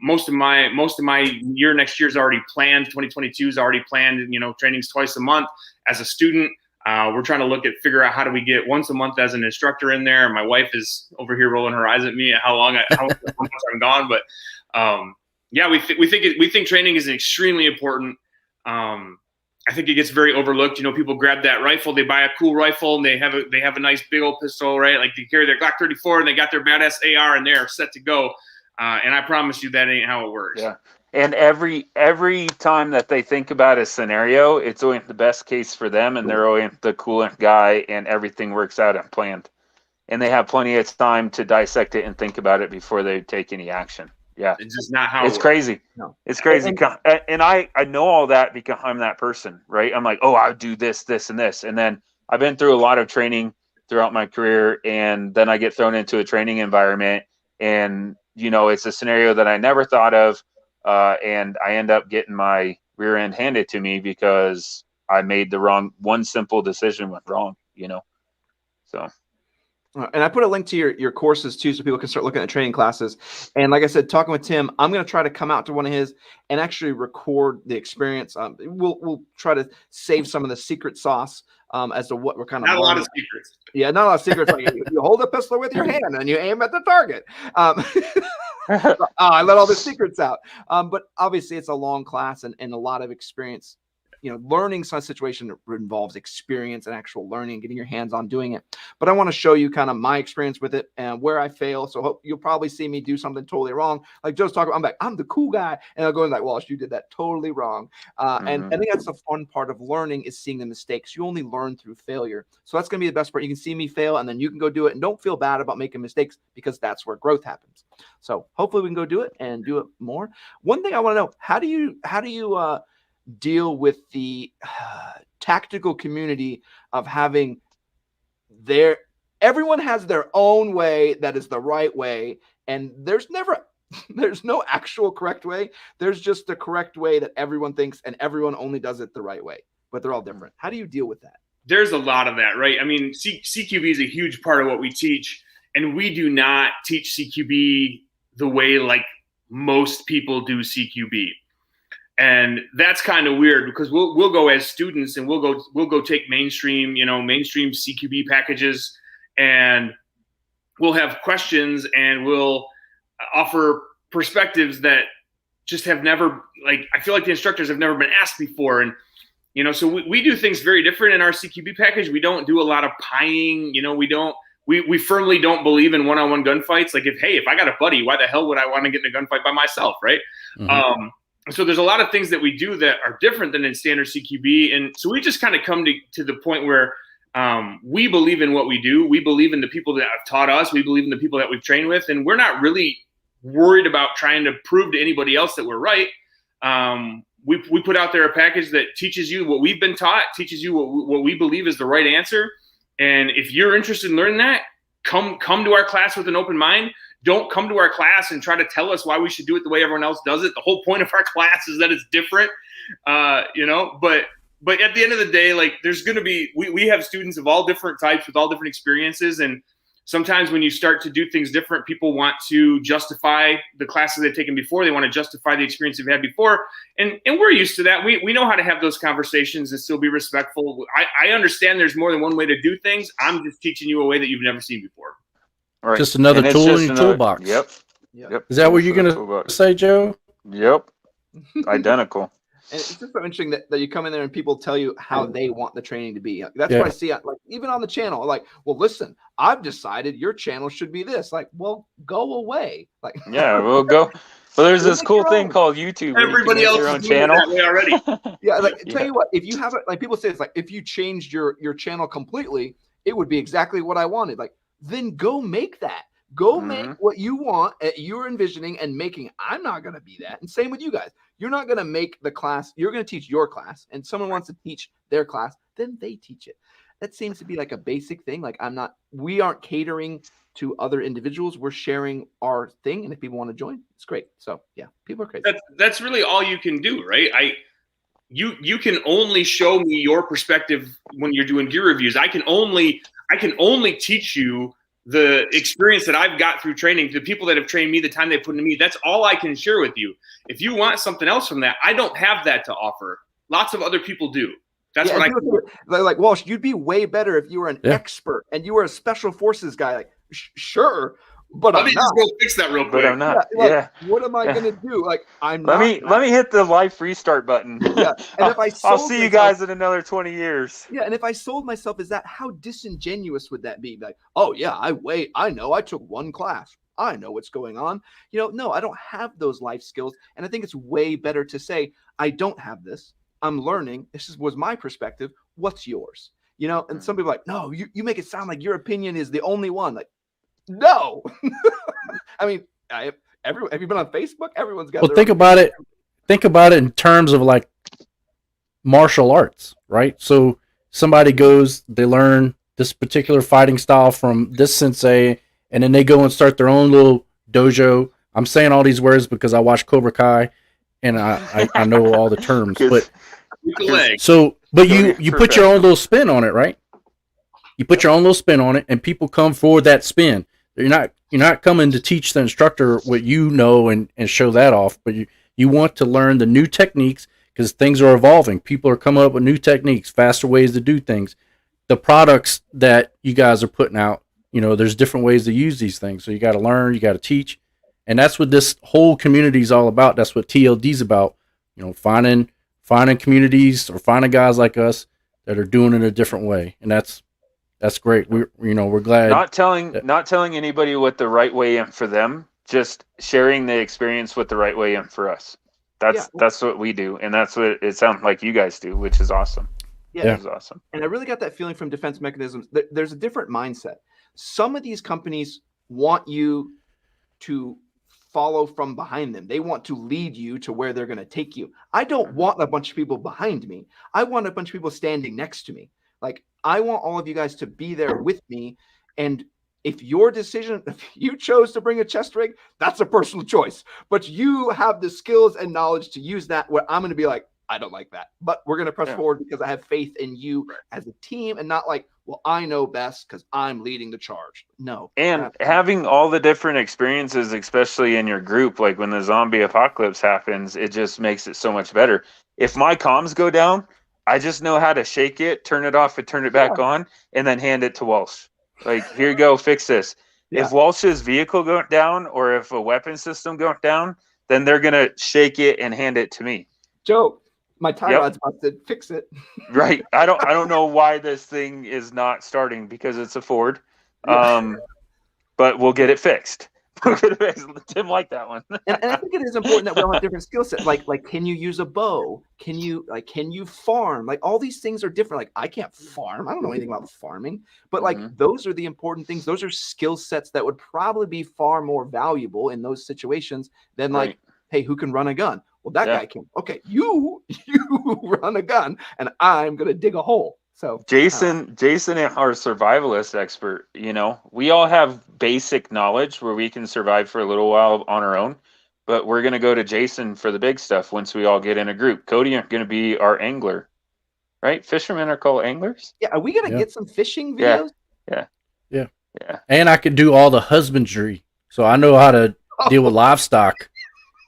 Most of my year next year is already planned. 2022 is already planned. Trainings twice a month as a student. We're trying to figure out how do we get once a month as an instructor in there. My wife is over here rolling her eyes at me at how much I'm gone. But yeah, we think training is extremely important. I think it gets very overlooked. People grab that rifle, they buy a cool rifle, and they have a nice big old pistol, right? Like they carry their Glock 34 and they got their badass AR and they're set to go. And I promise you that ain't how it works. Yeah. And every time that they think about a scenario, it's always the best case for them, and they're always the coolest guy, and everything works out and planned. And they have plenty of time to dissect it and think about it before they take any action. Yeah. It's just not how it's crazy. No. It's crazy. And I know all that because I'm that person, right? I'm like, oh, I'll do this, this, and this. And then I've been through a lot of training throughout my career, and then I get thrown into a training environment, and it's a scenario that I never thought of, and I end up getting my rear end handed to me because I made one simple decision went wrong, So. And I put a link to your courses too, so people can start looking at training classes. And like I said, talking with Tim, I'm going to try to come out to one of his and actually record the experience. We'll try to save some of the secret sauce as to what we're kind of not a lot of secrets. Yeah, not a lot of secrets. Like you hold a pistol with your hand and you aim at the target. I let all the secrets out. But obviously, it's a long class and a lot of experience. Learning some situation involves experience and actual learning, getting your hands on doing it. But I want to show you kind of my experience with it and where I fail. So you'll probably see me do something totally wrong. Like Joe's talking about, I'm the cool guy. And I'll go in like, Walsh, you did that totally wrong. And I think that's the fun part of learning is seeing the mistakes. You only learn through failure. So that's going to be the best part. You can see me fail and then you can go do it. And don't feel bad about making mistakes because that's where growth happens. So hopefully we can go do it and do it more. One thing I want to know, how do you deal with the tactical community of having everyone has their own way that is the right way, and there's no actual correct way. There's just the correct way that everyone thinks, and everyone only does it the right way, but they're all different. How do you deal with that? There's a lot of that, right? I mean, CQB is a huge part of what we teach, and we do not teach CQB the way like most people do CQB. And that's kind of weird because we'll go as students and we'll go take mainstream CQB packages, and we'll have questions and we'll offer perspectives that just have never, I feel like the instructors have never been asked before. And, so we do things very different in our CQB package. We don't do a lot of pieing, we firmly don't believe in one-on-one gunfights. Like if I got a buddy, why the hell would I want to get in a gunfight by myself? Right. Mm-hmm. So there's a lot of things that we do that are different than in standard CQB. And so we just kind of come to the point where we believe in what we do. We believe in the people that have taught us. We believe in the people that we've trained with. And we're not really worried about trying to prove to anybody else that we're right. We put out there a package that teaches you what we've been taught, teaches you what we believe is the right answer. And if you're interested in learning that, come to our class with an open mind. don't come to our class and try to tell us why we should do it the way everyone else does it. The whole point of our class is that it's different, you know, but at the end of the day, like there's going to be, we have students of all different types with all different experiences. And sometimes when you start to do things different, people want to justify the classes they've taken before. They want to justify the experience they've had before. And we're used to that. We know how to have those conversations and still be respectful. I understand there's more than one way to do things. I'm just teaching you a way that you've never seen before. Right. Just another tool in your toolbox. Yep. Is that what you're going to say, Joe? Yep. Identical. And it's just so interesting that you come in there and people tell you how they want the training to be. That's what I see. Like even on the channel, like, well, listen, I've decided your channel should be this. Like, well, go away. Like, yeah, we'll go. Well, there's this cool thing called YouTube. Everybody else your own is channel that way already. Yeah, like tell you what, if you have it, like people say, it's like if you changed your channel completely, it would be exactly what I wanted. Like, then go make that. Go make what you want, you're envisioning and making. I'm not going to be that. And same with you guys. You're not going to make the class. You're going to teach your class, and someone wants to teach their class, then they teach it. That seems to be like a basic thing. Like we aren't catering to other individuals. We're sharing our thing, and if people want to join, it's great. So yeah, people are crazy. That's really all you can do, right? You can only show me your perspective when you're doing gear reviews. I can only teach you the experience that I've got through training, the people that have trained me, the time they put into me. That's all I can share with you. If you want something else from that, I don't have that to offer. Lots of other people do. That's what like Walsh, you'd be way better if you were an expert and you were a special forces guy. Like, sure, but let me just go fix that real quick. But I'm not. What am I gonna do? Like, let me hit the live restart button. Yeah, and if I'll see you guys in another 20 years. Yeah, and if I sold myself as that, how disingenuous would that be? Like, oh yeah, I know, I took one class. I know what's going on. You know, no, I don't have those life skills. And I think it's way better to say, I don't have this. I'm learning. This was my perspective. What's yours? You know, and some people are like, no, you make it sound like your opinion is the only one. Like, no. I mean, have you been on Facebook? Everyone's got. Well, think about it. Think about it in terms of like martial arts, right? So somebody goes, they learn this particular fighting style from this sensei, and then they go and start their own little dojo. I'm saying all these words because I watch Cobra Kai, and I know all the terms. But you put your own little spin on it, right? You put your own little spin on it, and people come for that spin. You're not coming to teach the instructor what you know and show that off, but you want to learn the new techniques because things are evolving. People are coming up with new techniques, faster ways to do things. The products that you guys are putting out, you know, there's different ways to use these things. So you got to learn, you got to teach. And that's what this whole community is all about. That's what TLD is about. You know, finding communities or finding guys like us that are doing it a different way. And that's great. We're glad. Not telling anybody what the right way in for them, just sharing the experience with the right way in for us. That's what we do, and that's what it sounds like you guys do, which is awesome. Yeah, it is awesome. And I really got that feeling from Defense Mechanisms. There's a different mindset. Some of these companies want you to follow from behind them. They want to lead you to where they're going to take you. I don't want a bunch of people behind me. I want a bunch of people standing next to me. Like, I want all of you guys to be there with me. And if your decision, if you chose to bring a chest rig, that's a personal choice. But you have the skills and knowledge to use that, where I'm going to be like, I don't like that. But we're going to press forward because I have faith in you as a team, and not like, well, I know best because I'm leading the charge. No. And having all the different experiences, especially in your group, like when the zombie apocalypse happens, it just makes it so much better. If my comms go down, I just know how to shake it, turn it off, and turn it back on, and then hand it to Walsh. Like, here you go, fix this. Yeah. If Walsh's vehicle goes down, or if a weapon system goes down, then they're gonna shake it and hand it to me. Joe, my tie rod's busted. Fix it. Right. I don't know why this thing is not starting, because it's a Ford. But we'll get it fixed. Tim liked that one. and I think it is important that we all have different skill sets. Like, can you use a bow? Can you farm? Like, all these things are different. Like, I can't farm. I don't know anything about farming. But like, those are the important things. Those are skill sets that would probably be far more valuable in those situations than like, hey, who can run a gun? Well, that guy can. Okay, you run a gun, and I'm gonna dig a hole. So Jason, our survivalist expert, you know, we all have basic knowledge where we can survive for a little while on our own, but we're going to go to Jason for the big stuff once we all get in a group. Cody are going to be our angler, right? Fishermen are called anglers. Yeah, are we going to get some fishing videos? Yeah. And I could do all the husbandry, so I know how to deal with livestock.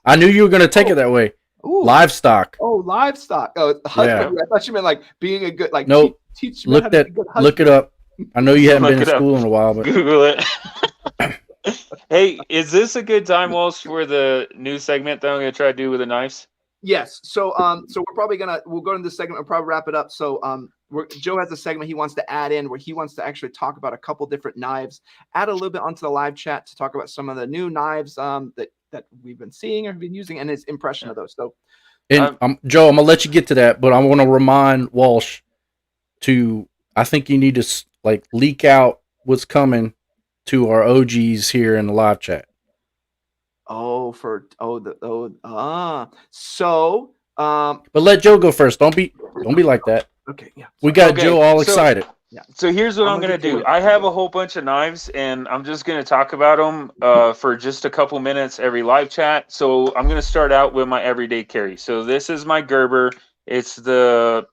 I knew you were going to take it that way. Ooh. Livestock. Oh, livestock. Oh, husband. Yeah. I thought you meant like being a good, like, nope. Teach look it up. I know you haven't been in school in a while, but Google it. Hey, is this a good time, Walsh, for the new segment that I'm going to try to do with the knives? Yes. So we're probably we'll go into this segment and probably wrap it up. So Joe has a segment he wants to add in where he wants to actually talk about a couple different knives, add a little bit onto the live chat to talk about some of the new knives that we've been seeing or been using and his impression of those. So, and Joe, I'm gonna let you get to that, but I want to remind Walsh I think you need to like leak out what's coming to our OGs here in the live chat. But let Joe go first. Don't be like that. Okay, yeah. We got Joe all excited. Yeah. So here's what I'm going to do. I have a whole bunch of knives, and I'm just going to talk about them for just a couple minutes every live chat. So I'm going to start out with my everyday carry. So this is my Gerber. It's the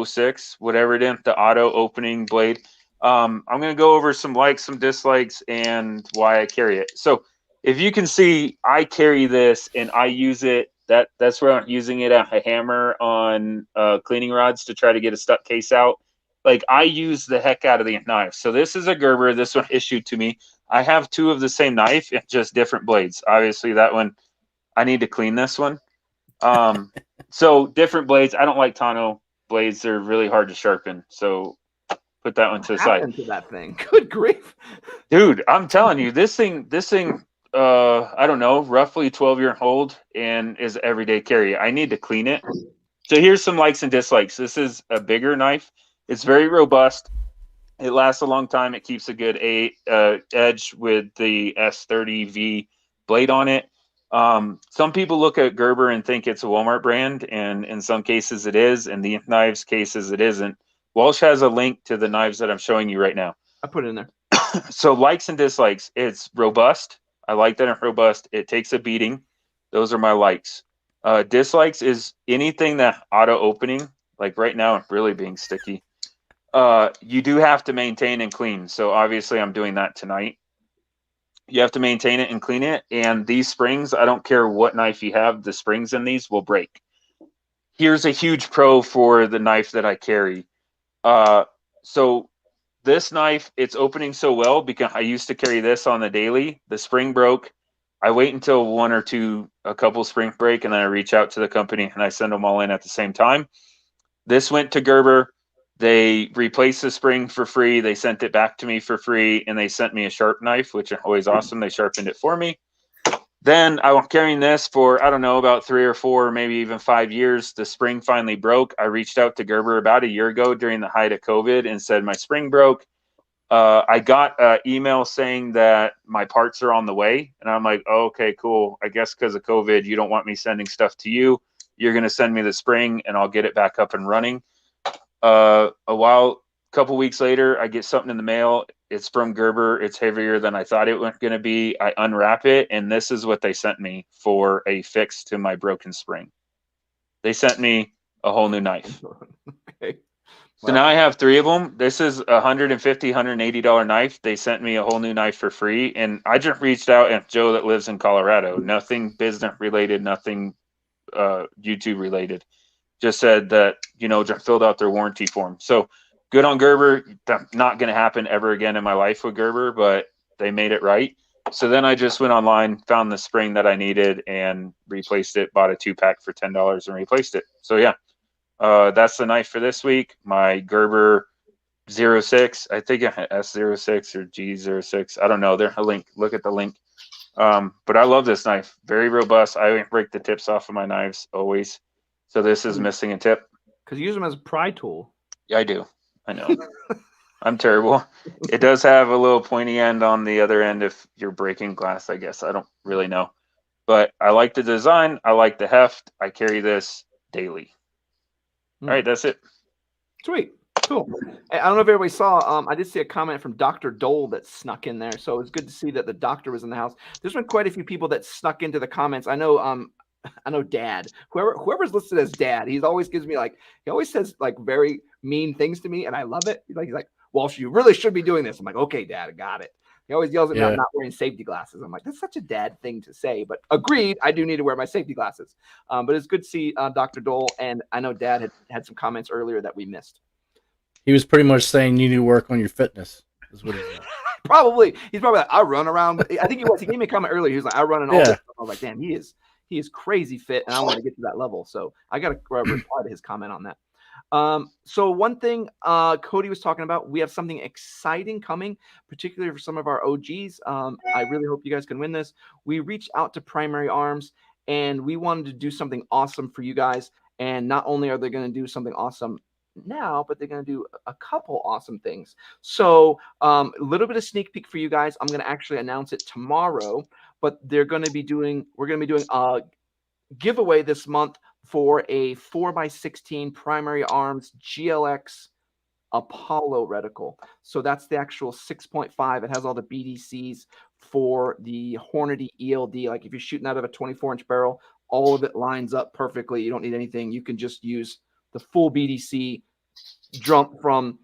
06, whatever it is, the auto opening blade. I'm going to go over some likes, some dislikes, and why I carry it. So if you can see, I carry this, and I use it. That's where I'm using it at a hammer on cleaning rods to try to get a stuck case out. Like, I use the heck out of the knife. So this is a Gerber. This one issued to me. I have two of the same knife, just different blades. Obviously, that one, I need to clean this one. So different blades. I don't like Tano blades. They're really hard to sharpen. So put that one to the side. To that thing. Good grief. Dude, I'm telling you, this thing, I don't know, roughly 12-year-old and is everyday carry. I need to clean it. So here's some likes and dislikes. This is a bigger knife. It's very robust. It lasts a long time. It keeps a good edge with the S30V blade on it. Some people look at Gerber and think it's a Walmart brand, and in some cases it is. In the knives cases, it isn't. Walsh has a link to the knives that I'm showing you right now. I put it in there. So likes and dislikes. It's robust. I like that it's robust. It takes a beating. Those are my likes. Dislikes is anything that auto opening. Like right now, I'm really being sticky. You do have to maintain and clean. So obviously I'm doing that tonight. You have to maintain it and clean it. And these springs, I don't care what knife you have, the springs in these will break. Here's a huge pro for the knife that I carry. So this knife, it's opening so well because I used to carry this on the daily. The spring broke. I wait until a couple spring break, and then I reach out to the company and I send them all in at the same time. This went to Gerber. They replaced the spring for free. They sent it back to me for free, and they sent me a sharp knife, which is always awesome. They sharpened it for me. Then I was carrying this for, I don't know, about 3 or 4, maybe even 5 years. The spring finally broke. I reached out to Gerber about a year ago during the height of COVID and said, my spring broke. I got an email saying that my parts are on the way. And I'm like, oh, okay, cool. I guess because of COVID, you don't want me sending stuff to you. You're going to send me the spring, and I'll get it back up and running. A couple weeks later, I get something in the mail. It's from Gerber. It's heavier than I thought it was going to be. I unwrap it, and this is what they sent me for a fix to my broken spring. They sent me a whole new knife. Okay. So now I have 3 of them. This is $150, $180 knife. They sent me a whole new knife for free, and I just reached out to Joe that lives in Colorado. Nothing business related, nothing YouTube related. Just said that, just filled out their warranty form. So good on Gerber. Not going to happen ever again in my life with Gerber, but they made it right. So then I just went online, found the spring that I needed, and replaced it. Bought a 2-pack for $10 and replaced it. So yeah, that's the knife for this week. My Gerber 06. I think S06 or G06. I don't know. There's a link. Look at the link. But I love this knife. Very robust. I break the tips off of my knives always. So this is missing a tip. Because you use them as a pry tool. Yeah, I do. I know. I'm terrible. It does have a little pointy end on the other end if you're breaking glass, I guess. I don't really know. But I like the design. I like the heft. I carry this daily. All right, that's it. Sweet. Cool. I don't know if everybody saw. I did see a comment from Dr. Dole that snuck in there, so it was good to see that the doctor was in the house. There's been quite a few people that snuck into the comments. I know Dad. Whoever's listed as Dad, he always says like very mean things to me, and I love it. He's like, Walsh, you really should be doing this. I'm like, okay, Dad, I got it. He always yells at me, I'm not wearing safety glasses. I'm like, that's such a dad thing to say, but agreed, I do need to wear my safety glasses. But it's good to see Dr. Dole, and I know Dad had some comments earlier that we missed. He was pretty much saying you need to work on your fitness. Is what he said. He's probably like, I run around. I think he was. He gave me a comment earlier. He was like, I run and all this stuff. I was like, damn, he is crazy fit, and I want to get to that level. So I got to reply to his comment on that. So one thing Cody was talking about, we have something exciting coming, particularly for some of our OGs. I really hope you guys can win this. We reached out to Primary Arms, and we wanted to do something awesome for you guys. And not only are they going to do something awesome now, but they're going to do a couple awesome things. So a little bit of sneak peek for you guys. I'm going to actually announce it tomorrow, but we're going to be doing a giveaway this month for a 4x16 Primary Arms GLX Apollo reticle. So that's the actual 6.5. It has all the BDCs for the Hornady ELD. Like if you're shooting out of a 24-inch barrel, all of it lines up perfectly. You don't need anything. You can just use the full BDC, jump from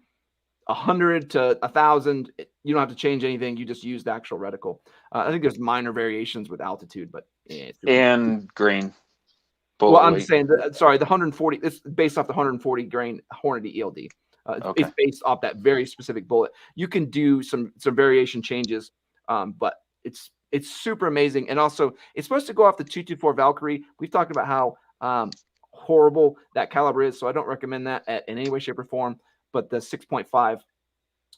100 to 1,000. You don't have to change anything. You just use the actual reticle. I think there's minor variations with altitude, but and grain. Well, I'm just saying, the 140, it's based off the 140 grain Hornady ELD. It's based off that very specific bullet. You can do some variation changes, but it's super amazing. And also, it's supposed to go off the 224 Valkyrie. We've talked about how horrible that caliber is, so I don't recommend that in any way, shape, or form, but the 6.5.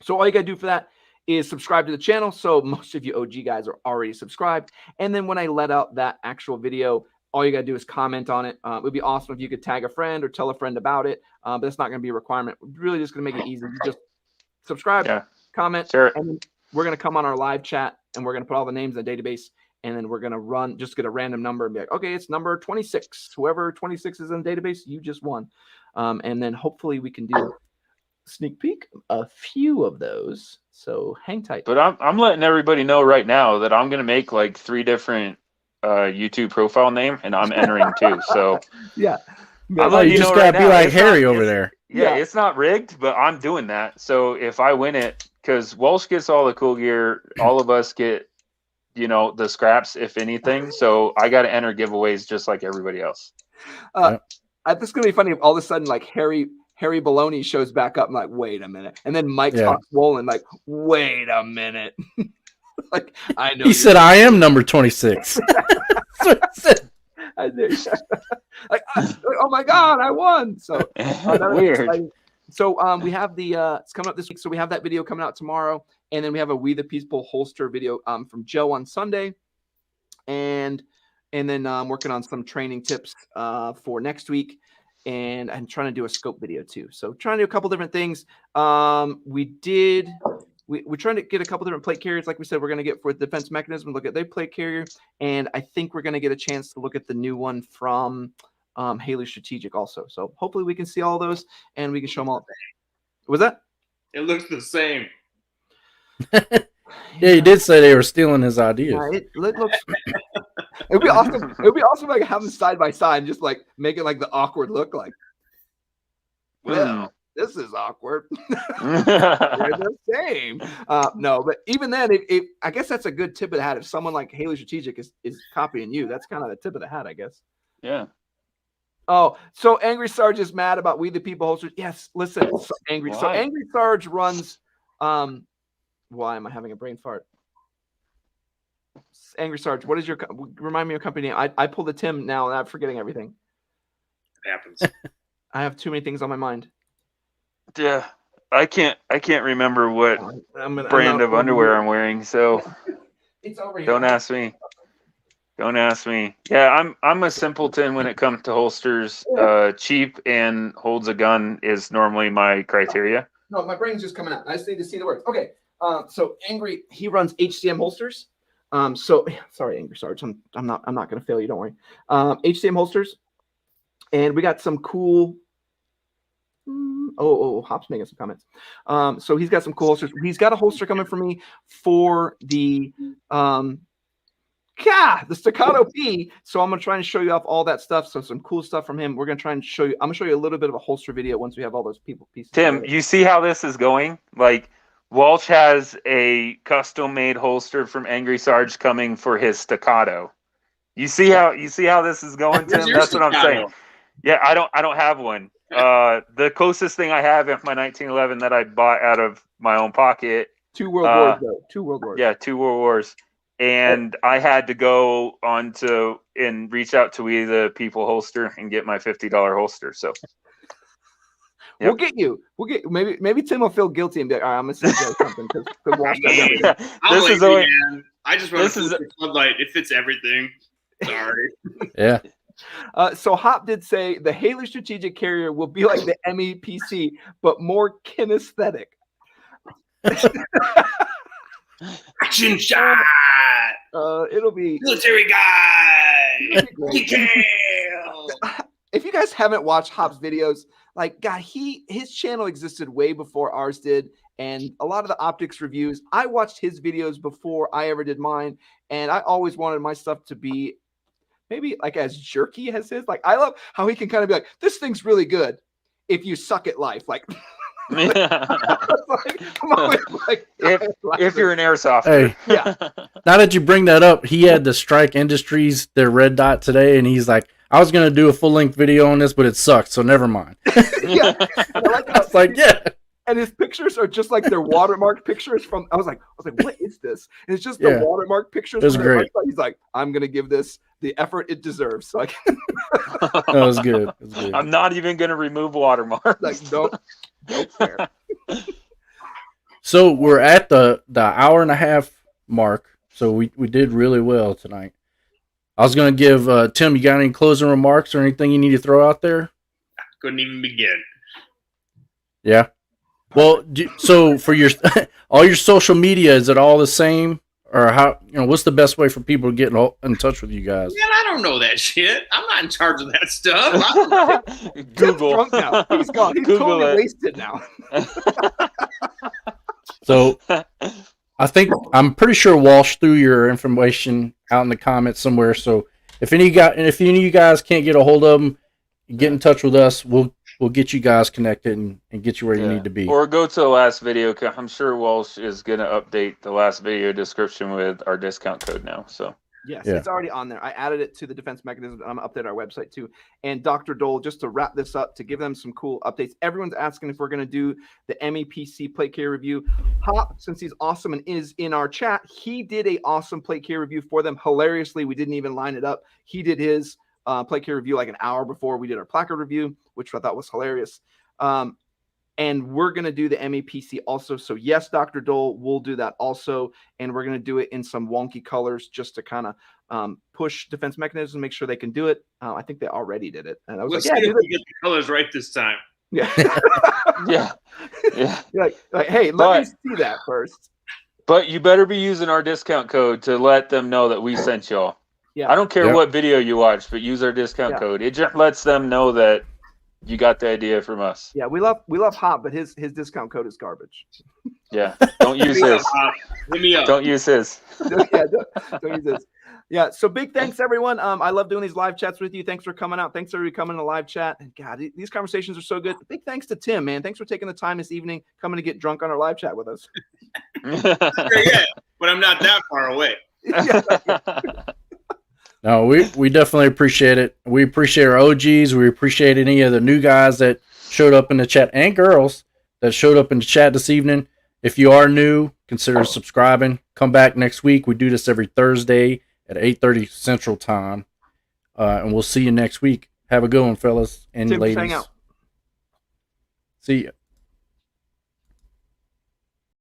So all you got to do for that is subscribe to the channel. So most of you OG guys are already subscribed. And then when I let out that actual video, all you got to do is comment on it. It would be awesome if you could tag a friend or tell a friend about it, but it's not going to be a requirement. We're really just going to make it easy. You just subscribe, comment, and then we're going to come on our live chat, and we're going to put all the names in the database, and then we're going to just get a random number and be like, okay, it's number 26. Whoever 26 is in the database, you just won. And then hopefully we can do sneak peek a few of those. So hang tight. But I'm letting everybody know right now that I'm going to make like 3 different YouTube profile name, and I'm entering too. So yeah, you just gotta be like Harry over there. Yeah, it's not rigged, but I'm doing that. So if I win it, because Walsh gets all the cool gear, all of us get, the scraps, if anything. So I got to enter giveaways just like everybody else. This is gonna be funny if all of a sudden like Harry Baloney shows back up. I'm like, wait a minute, and then Mike's swollen. Like, wait a minute. Like I know he said I am number 26. I did. Like, oh my God, I won. So weird. So we have it's coming up this week. So we have that video coming out tomorrow, and then we have a We the People holster video from Joe on Sunday, and then I'm working on some training tips for next week, and I'm trying to do a scope video too. So trying to do a couple different things. We're trying to get a couple different plate carriers. Like we said, we're going to get for defense mechanism, look at their plate carrier. And I think we're going to get a chance to look at the new one from Haley Strategic also. So hopefully we can see all those and we can show them all. Was that? It looks the same. Yeah, he did say they were stealing his ideas. It looks. It'd be awesome. It would be awesome like have them side by side and just like make it like the awkward look like. Well. This is awkward. They're the same. No, but even then, I guess that's a good tip of the hat. If someone like Haley Strategic is copying you, that's kind of the tip of the hat, I guess. Yeah. Oh, so Angry Sarge is mad about We the People holsters. Yes, listen, Angry. Why? So Angry Sarge runs. Why am I having a brain fart? Angry Sarge, what is your? Remind me of your company name. I pulled a Tim now, and I'm forgetting everything. It happens. I have too many things on my mind. Yeah, I can't remember what brand of underwear I'm wearing, so it's over here. Don't ask me. Yeah, I'm a simpleton when it comes to holsters. Cheap and holds a gun is normally my criteria. No, my brain's just coming out. I just need to see the words. Okay. So Angry, he runs HCM holsters. So sorry, Angry Sarge. I'm not gonna fail you, don't worry. HCM holsters. And we got some cool Hop's making some comments. So he's got some cool holsters. He's got a holster coming for me for the Staccato P. So I'm gonna try and show you off all that stuff. So some cool stuff from him. We're gonna try and show you. I'm gonna show you a little bit of a holster video once we have all those pieces. Tim, together. you see how this is going? Like Walsh has a custom-made holster from Angry Sarge coming for his Staccato. You see how this is going, Tim? That's what I'm saying. Yeah, I don't have one. The closest thing I have is my 1911 that I bought out of my own pocket. 2 World Wars, though. 2 World Wars. Yeah, 2 World Wars. And I had to go on to and reach out to We the People holster and get my $50 holster. So we'll get you. Maybe Tim will feel guilty and be like, all right, I'm gonna say something because this is always. I just want to floodlight. It fits everything. Sorry. Yeah. So Hop did say the Haley strategic carrier will be like the MEPC, but more kinesthetic. Action shot. It'll be military guy. If you guys haven't watched Hop's videos, like God, his channel existed way before ours did, and a lot of the optics reviews, I watched his videos before I ever did mine, and I always wanted my stuff to be maybe like as jerky as his. Like I love how he can kind of be like, this thing's really good if you suck at life. Like if you're an airsoft. Hey, yeah. Now that you bring that up, he had the Strike Industries, their red dot today, and he's like, I was gonna do a full length video on this, but it sucked, so never mind. Yeah. And I was like, yeah. And his pictures are just like their watermark pictures from. I was like, what is this? And it's just the watermark pictures. It was great. He's like, I'm gonna give this the effort it deserves. So that was good. I'm not even gonna remove watermarks. Like, nope fair. So we're at the hour and a half mark. So we did really well tonight. I was gonna give Tim. You got any closing remarks or anything you need to throw out there? I couldn't even begin. Yeah. Well, so for your all your social media, is it all the same, or how? What's the best way for people to get in touch with you guys? Man, I don't know that shit. I'm not in charge of that stuff. Google. Drunk now. He's gone. He's Google totally it. wasted now. So I'm pretty sure Walsh threw your information out in the comments somewhere. So if any of you guys can't get a hold of them, get in touch with us. We'll get you guys connected and get you where you need to be. Or go to the last video. I'm sure Walsh is going to update the last video description with our discount code now. So yes, it's already on there. I added it to the defense mechanism. I'm going to update our website too. And Dr. Dole, just to wrap this up, to give them some cool updates. Everyone's asking if we're going to do the MEPC plate carrier review. Hop, since he's awesome and is in our chat, he did a awesome plate carrier review for them. Hilariously, we didn't even line it up. He did his plate carrier review like an hour before we did our placard review, which I thought was hilarious. And we're going to do the MEPC also. So yes, Dr. Dole, we'll do that also. And we're going to do it in some wonky colors just to kind of push defense mechanism, make sure they can do it. I think they already did it. And I was Let's like, see if we get the colors right this time. Yeah. yeah. like, hey, let me see that first. But you better be using our discount code to let them know that we sent y'all. Yeah. I don't care what video you watch, but use our discount code. It just lets them know that you got the idea from us. Yeah, we love Hop, but his discount code is garbage. Yeah, don't use his. Hit me up. Don't use his. Don't use this. Yeah, so big thanks everyone. I love doing these live chats with you. Thanks for coming out. Thanks for coming to the live chat. And God, these conversations are so good. Big thanks to Tim, man. Thanks for taking the time this evening, coming to get drunk on our live chat with us. Yeah, but I'm not that far away. No, we definitely appreciate it. We appreciate our OGs. We appreciate any of the new guys that showed up in the chat and girls that showed up in the chat this evening. If you are new, consider subscribing. Come back next week. We do this every Thursday at 8:30 Central Time. And we'll see you next week. Have a good one, fellas and Tim, ladies. hang out. See ya.